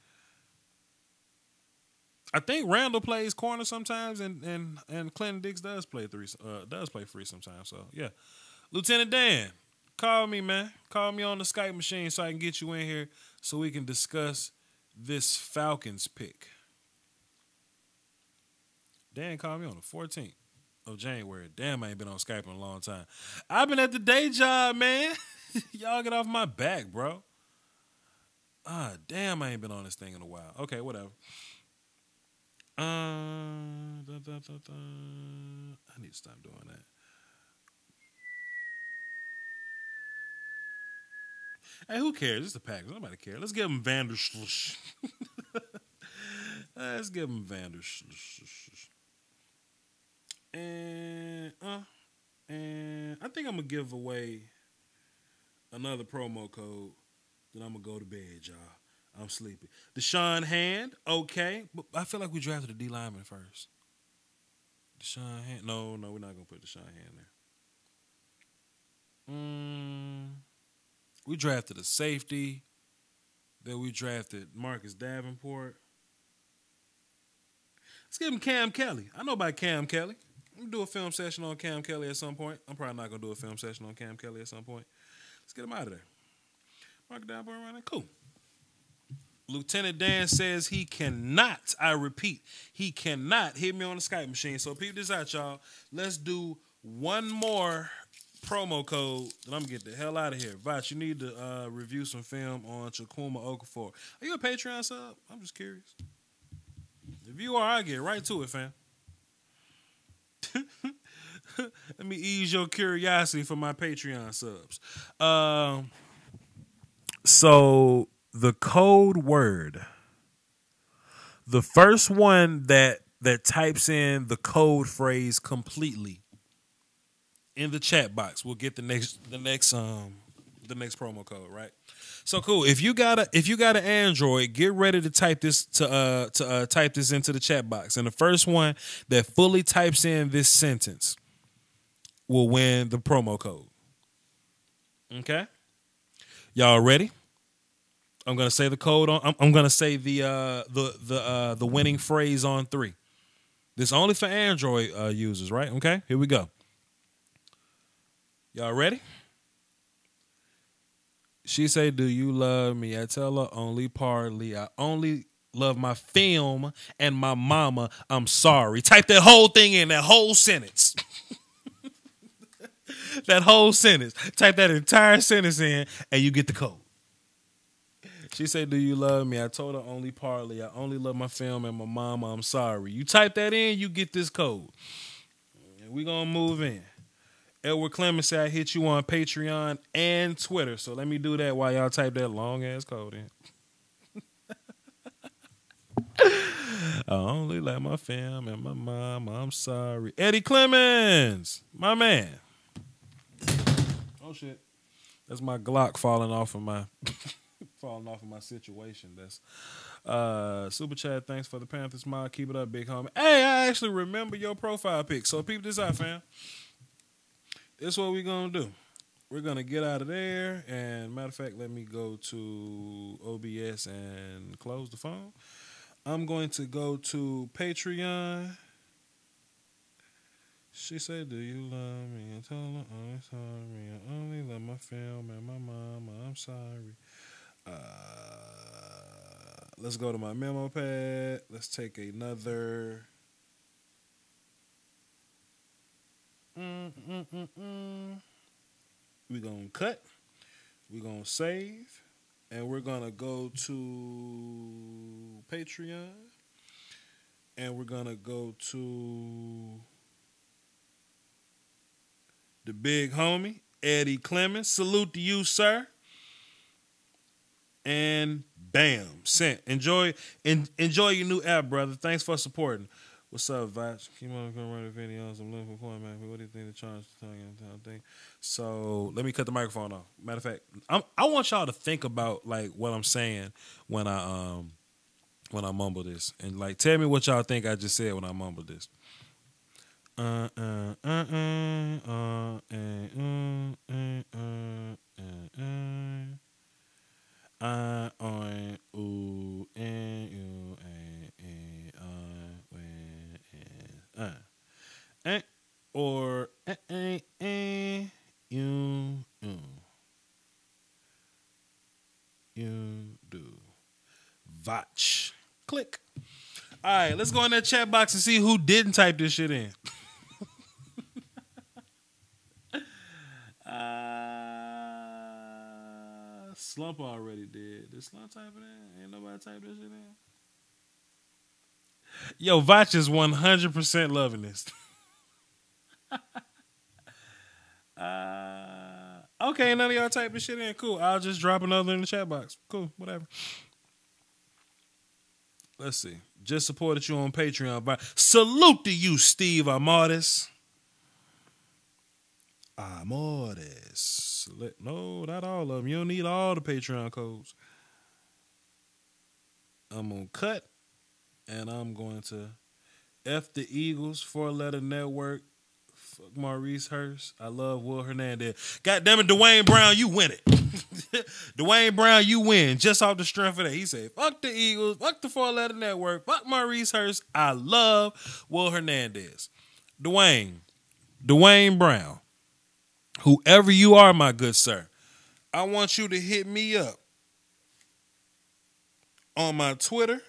I think Randall plays corner sometimes, and Clinton Dix does play free sometimes. So yeah, Lieutenant Dan, call me, man. Call me on the Skype machine so I can get you in here so we can discuss this Falcons pick. Dan called me on the 14th of January. Damn, I ain't been on Skype in a long time. I've been at the day job, man. Y'all get off my back, bro. Damn, I ain't been on this thing in a while. Okay, whatever. I need to stop doing that. Hey, who cares? It's the Packers. Nobody cares. Let's give them Vanderslush. Let's give them Vanderslush. And I think I'm gonna give away another promo code. Then I'm gonna go to bed, y'all. I'm sleepy. Deshaun Hand, okay. But I feel like we drafted a D lineman first. Deshaun Hand. No, we're not gonna put Deshaun Hand there. We drafted a safety. Then we drafted Marcus Davenport. Let's give him Cam Kelly. I know about Cam Kelly. I'm gonna do a film session on Cam Kelly at some point. I'm probably not gonna do a film session on Cam Kelly at some point. Let's get him out of there. Marcus Davenport around there. Cool. Lieutenant Dan says he cannot, I repeat, he cannot hit me on the Skype machine. So peep this out, y'all. Let's do one more promo code, then I'm going to get the hell out of here. Vach, you need to review some film on Chukwuma Okafor. Are you a Patreon sub? I'm just curious. If you are, I'll get right to it, fam. Let me ease your curiosity for my Patreon subs. So the code word, the first one that types in the code phrase completely in the chat box will get the next promo code, right? So cool. If you got an Android, get ready to type this type this into the chat box, and the first one that fully types in this sentence will win the promo code. Okay, y'all ready? I'm gonna say the code on. I'm gonna say the winning phrase on 3. This only for Android users, right? Okay, here we go. Y'all ready? She say, "Do you love me?" I tell her only partly. I only love my film and my mama. I'm sorry. Type that whole thing in, that whole sentence. That whole sentence. Type that entire sentence in, and you get the code. She said, "Do you love me?" I told her only partly. I only love my film and my mama. I'm sorry. You type that in, you get this code. And we're going to move in. Edward Clemens said, "I hit you on Patreon and Twitter." So let me do that while y'all type that long-ass code in. I only like my fam and my mom. I'm sorry. Eddie Clemens, my man. Oh, shit. That's my Glock falling off of my situation. That's Super Chat, thanks for the Panthers mod. Keep it up, big homie. Hey, I actually remember your profile pic. So peep this out, fam. This is what we're going to do. We're going to get out of there. And matter of fact, let me go to OBS and close the phone. I'm going to go to Patreon. She said, "Do you love me?" I told her, "I'm sorry. I only love my film and my mama. I'm sorry." Let's go to my memo pad. Let's take another... We're going to cut. We're going to save. And we're going to go to Patreon. And we're going to go to the big homie, Eddie Clemens. Salute to you, sir. And bam, sent. Enjoy your new app, brother. Thanks for supporting. What's up, Vach? Keep on going run the videos. I'm looking for point, man. What do you think the charge thing? So let me cut the microphone off. Matter of fact, I want y'all to think about like what I'm saying when I mumble this, and like tell me what y'all think I just said when I mumble this. Or you do. Vach. Click. All right, let's go in that chat box and see who didn't type this shit in. Slump already did. Did Slump type it in? Ain't nobody type this shit in. Yo, Vach is 100% loving this. Okay, none of y'all type this shit in. Cool. I'll just drop another in the chat box. Cool, whatever. Let's see. Just supported you on Patreon. Salute to you, Steve Amardis. No, not all of them. You don't need all the Patreon codes. I'm going to cut, and I'm going to F the Eagles, 4-letter network. Fuck Maurice Hurst. I love Will Hernandez. God damn it, Dwayne Brown, you win it. Dwayne Brown, you win just off the strength of that. He said, fuck the Eagles, fuck the 4-letter network, fuck Maurice Hurst. I love Will Hernandez. Dwayne Brown, whoever you are, my good sir, I want you to hit me up on my Twitter,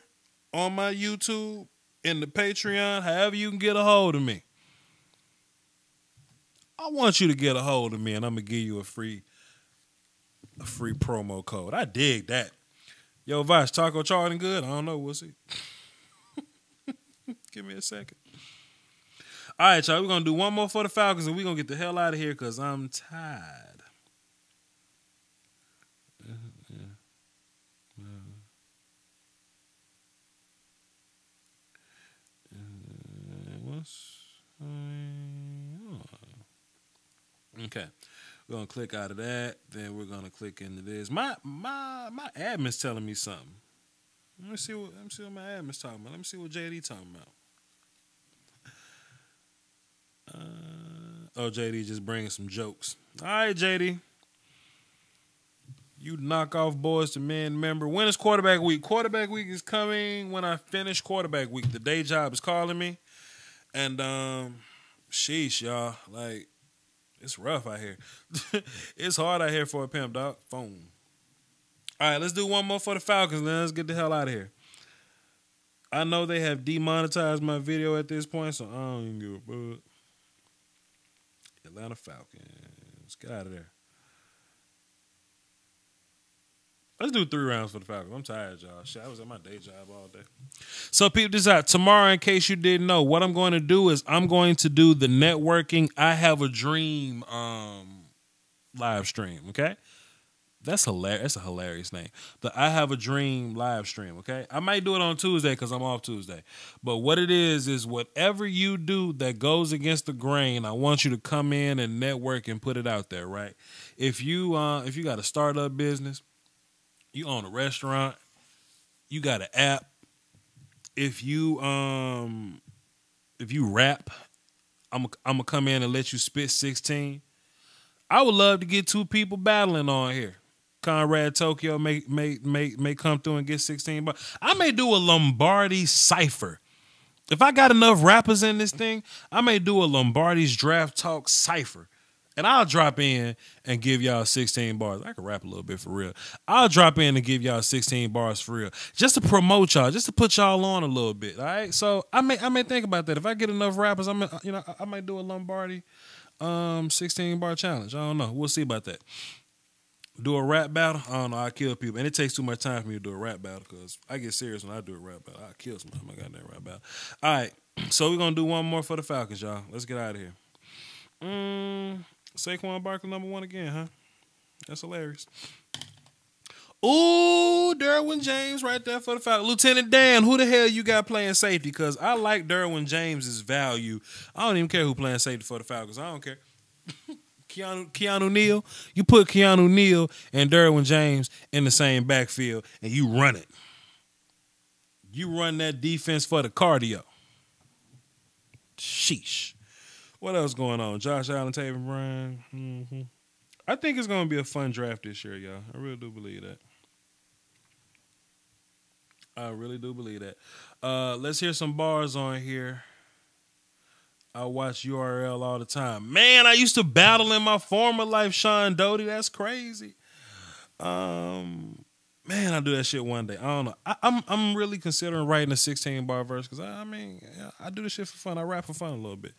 on my YouTube, in the Patreon, however you can get a hold of me. I want you to get a hold of me, and I'm going to give you a free promo code. I dig that. Yo, Vosh, Taco Charlton good? I don't know. We'll see. Give me a second. All right, y'all. We're going to do one more for the Falcons, and we're going to get the hell out of here because I'm tired. Okay. We're going to click out of that. Then we're going to click into this. My admin's telling me something. Let me see what my admin's talking about. Let me see what JD talking about. JD just bringing some jokes. All right, JD. You knockoff boys to men member. When is quarterback week? Quarterback week is coming when I finish quarterback week. The day job is calling me. And, sheesh, y'all. Like, it's rough out here. It's hard out here for a pimp, dog. Phone. All right, let's do one more for the Falcons, and then let's get the hell out of here. I know they have demonetized my video at this point, so I don't even give a fuck. Atlanta Falcons. Get out of there. Let's do 3 rounds for the Falcons. I'm tired, y'all. Shit, I was at my day job all day. So, peep this out. Tomorrow, in case you didn't know, what I'm going to do is I'm going to do the networking I Have a Dream live stream, okay? That's hilarious. That's a hilarious name. The I Have a Dream live stream, okay? I might do it on Tuesday because I'm off Tuesday. But what it is whatever you do that goes against the grain, I want you to come in and network and put it out there, right? If you got a startup business, you own a restaurant, you got an app. If you rap, I'm gonna come in and let you spit 16. I would love to get 2 people battling on here. Conrad Tokyo may come through and get 16. But I may do a Lombardi cipher. If I got enough rappers in this thing, I may do a Lombardi's Draft Talk cipher. And I'll drop in and give y'all 16 bars. I can rap a little bit for real. I'll drop in and give y'all 16 bars for real. Just to promote y'all, just to put y'all on a little bit. All right. So I may think about that. If I get enough rappers, I might do a Lombardi 16 bar challenge. I don't know. We'll see about that. Do a rap battle. I don't know. I kill people. And it takes too much time for me to do a rap battle because I get serious when I do a rap battle. I kill somebody. I got that rap battle. All right. So we're going to do one more for the Falcons, y'all. Let's get out of here. Saquon Barkley #1 again, huh? That's hilarious. Ooh, Derwin James right there for the Falcons. Lieutenant Dan, who the hell you got playing safety? Because I like Derwin James's value. I don't even care who playing safety for the Falcons. I don't care. Keanu Neal, you put Keanu Neal and Derwin James in the same backfield and you run it. You run that defense for the cardio. Sheesh. What else going on? Josh Allen, Taven Bryan. Mm-hmm. I think it's going to be a fun draft this year, y'all. I really do believe that. I really do believe that. Let's hear some bars on here. I watch URL all the time. Man, I used to battle in my former life, Sean Doty. That's crazy. Man, I'll do that shit one day. I don't know. I'm really considering writing a 16-bar verse because I do this shit for fun. I rap for fun a little bit,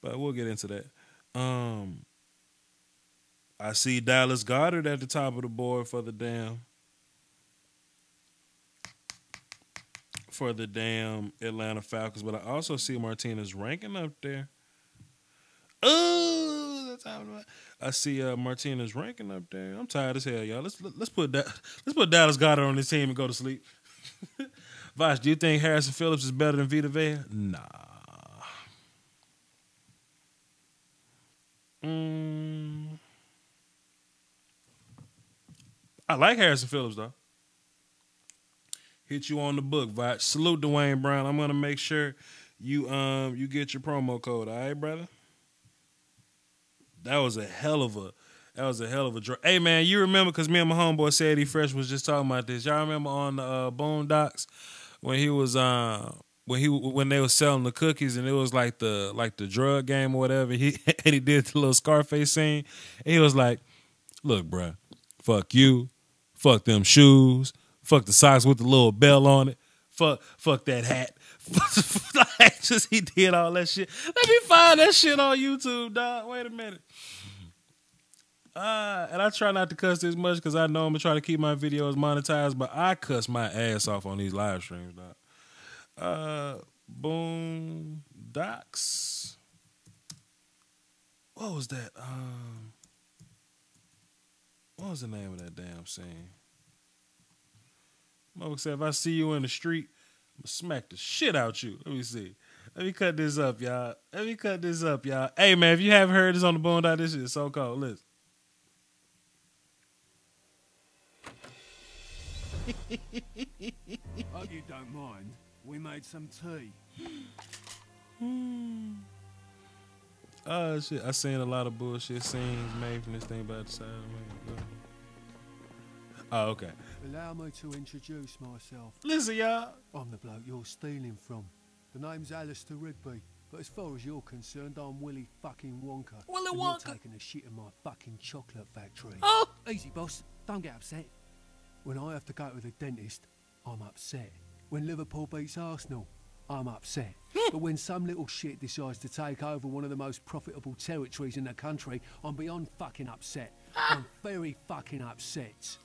but we'll get into that. I see Dallas Goedert at the top of the board for the damn Atlanta Falcons, but I also see Martinez ranking up there. Oh, that's how I see Martinez ranking up there. I'm tired as hell, y'all. Let's put Dallas Goedert on this team and go to sleep. Vosh, do you think Harrison Phillips is better than Vita Vea? Nah. I like Harrison Phillips though. Hit you on the book, Vosh. Salute Dwayne Brown. I'm gonna make sure you get your promo code. All right, brother. That was a hell of a draw. Hey man, you remember because me and my homeboy Sadie Fresh was just talking about this. Y'all remember on the Boondocks when he was when they were selling the cookies and it was like the drug game or whatever. He did the little Scarface scene. And he was like, "Look, bruh, fuck you, fuck them shoes, fuck the socks with the little bell on it, fuck that hat." He did all that shit. Let me find that shit on YouTube, dog. Wait a minute. And I try not to cuss this much because I know I'm gonna try to keep my videos monetized, but I cuss my ass off on these live streams, dog. Boondocks. What was that? What was the name of that damn scene? Motherfucker said, if I see you in the street, I'm gonna smack the shit out you. Let me see. Let me cut this up, y'all. Hey, man, if you haven't heard this on the Boondocks, this shit is so cold. Listen. Hope you don't mind. We made some tea. Oh, shit. I seen a lot of bullshit scenes made from this thing by the side of me. Oh, okay. Allow me to introduce myself. Listen, y'all. I'm the bloke you're stealing from. The name's Alistair Rigby, but as far as you're concerned, I'm Willy fucking Wonka. Willy and Wonka. You're taking a shit in my fucking chocolate factory. Oh! Easy, boss. Don't get upset. When I have to go to the dentist, I'm upset. When Liverpool beats Arsenal, I'm upset. But when some little shit decides to take over one of the most profitable territories in the country, I'm beyond fucking upset. I'm very fucking upset.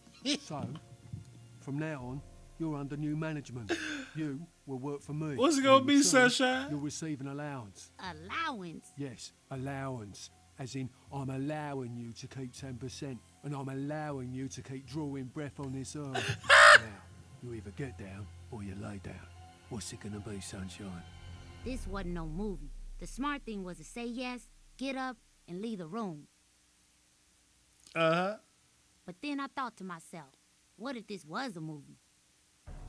So, from now on, you're under new management. You will work for me. What's it gonna be, Sunshine? You'll receive an allowance. Allowance? Yes, allowance. As in, I'm allowing you to keep 10%, and I'm allowing you to keep drawing breath on this earth. Now, you either get down or you lay down. What's it gonna be, Sunshine? This wasn't no movie. The smart thing was to say yes, get up, and leave the room. Uh-huh. But then I thought to myself, what if this was a movie?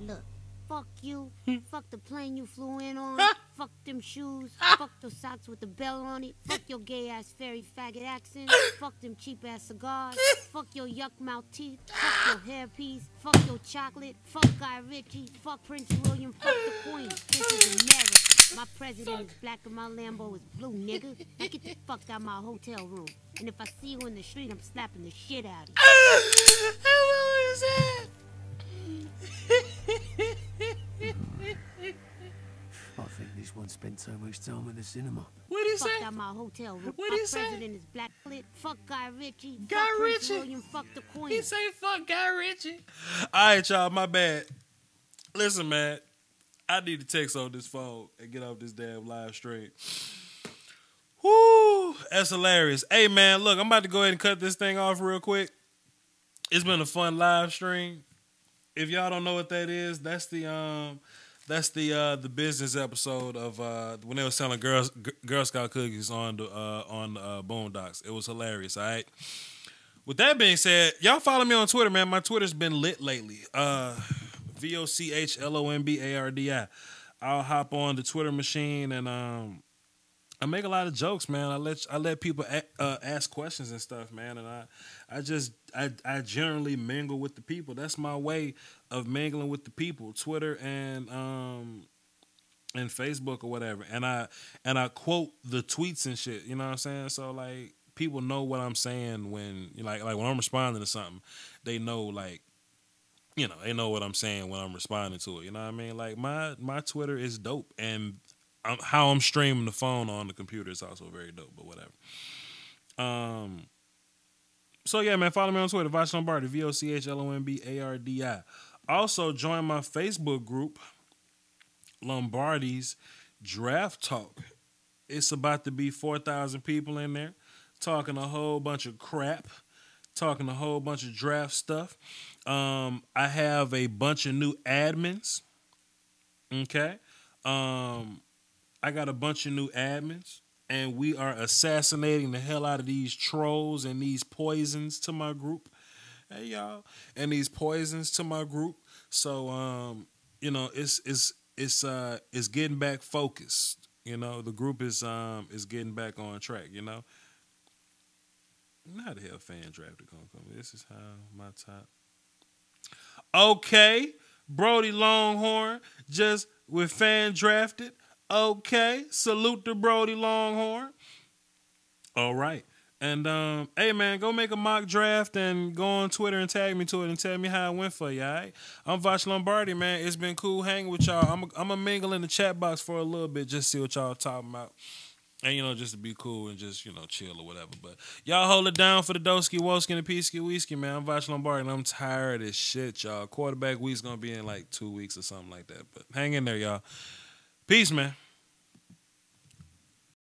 Look, fuck you, fuck the plane you flew in on, fuck them shoes, fuck those socks with the bell on it, fuck your gay-ass fairy faggot accent, fuck them cheap-ass cigars, fuck your yuck-mouth teeth, fuck your hairpiece, fuck your chocolate, fuck Guy Ritchie, fuck Prince William, fuck the Queen. This is America. My president is black and my Lambo is blue, nigga. Now get the fuck out my hotel room. And if I see you in the street, I'm slapping the shit out of you. How long is that? I think this one spent so much time at the cinema. What did he say? Fuck out my hotel room. What my did he say? president is black. Fuck Guy Ritchie. Guy fuck Prince Ritchie? William. Fuck the Queen. He say fuck Guy Ritchie. All right, y'all, my bad. Listen, man. I need to text on this phone and get off this damn live stream. Whoo, that's hilarious. Hey, man, look, I'm about to go ahead and cut this thing off real quick. It's been a fun live stream. If y'all don't know what that is, that's the business episode of when they were selling Girl Scout cookies on the Boondocks. It was hilarious. All right. With that being said, y'all follow me on Twitter, man. My Twitter's been lit lately. VOCHLOMBARDI. I'll hop on the Twitter machine and I make a lot of jokes, man. I let people ask questions and stuff, man, and I generally mingle with the people. That's my way of mingling with the people. Twitter and Facebook or whatever, and I quote the tweets and shit. You know what I'm saying? So like people know what I'm saying when like when I'm responding to something, they know like. You know, they know what I'm saying when I'm responding to it. You know what I mean? Like my Twitter is dope, and how I'm streaming the phone on the computer is also very dope. But whatever. So yeah, man, follow me on Twitter, Voch Lombardi, VOCHLOMBARDI. Also join my Facebook group, Lombardi's Draft Talk. It's about to be 4,000 people in there, talking a whole bunch of crap, talking a whole bunch of draft stuff. I have a bunch of new admins. Okay. I got a bunch of new admins, and we are assassinating the hell out of these trolls and these poisons to my group. Hey y'all, and these poisons to my group. So you know, it's getting back focused. You know, the group is getting back on track. You know, how the hell fan drafted gonna come? This is how my top. Okay, Brody Longhorn just with fan drafted. Okay, salute to Brody Longhorn. All right, and hey man, go make a mock draft and go on Twitter and tag me to it and tell me how it went for you. All right, I'm Voch Lombardi, man. It's been cool hanging with y'all. I'm gonna mingle in the chat box for a little bit, just see what y'all talking about. And, you know, just to be cool and just, you know, chill or whatever. But y'all hold it down for the Doski, Woski, and the Peasky Whiskey, man. I'm Voch Lombardi, and I'm tired as shit, y'all. Quarterback week's going to be in like 2 weeks or something like that. But hang in there, y'all. Peace, man.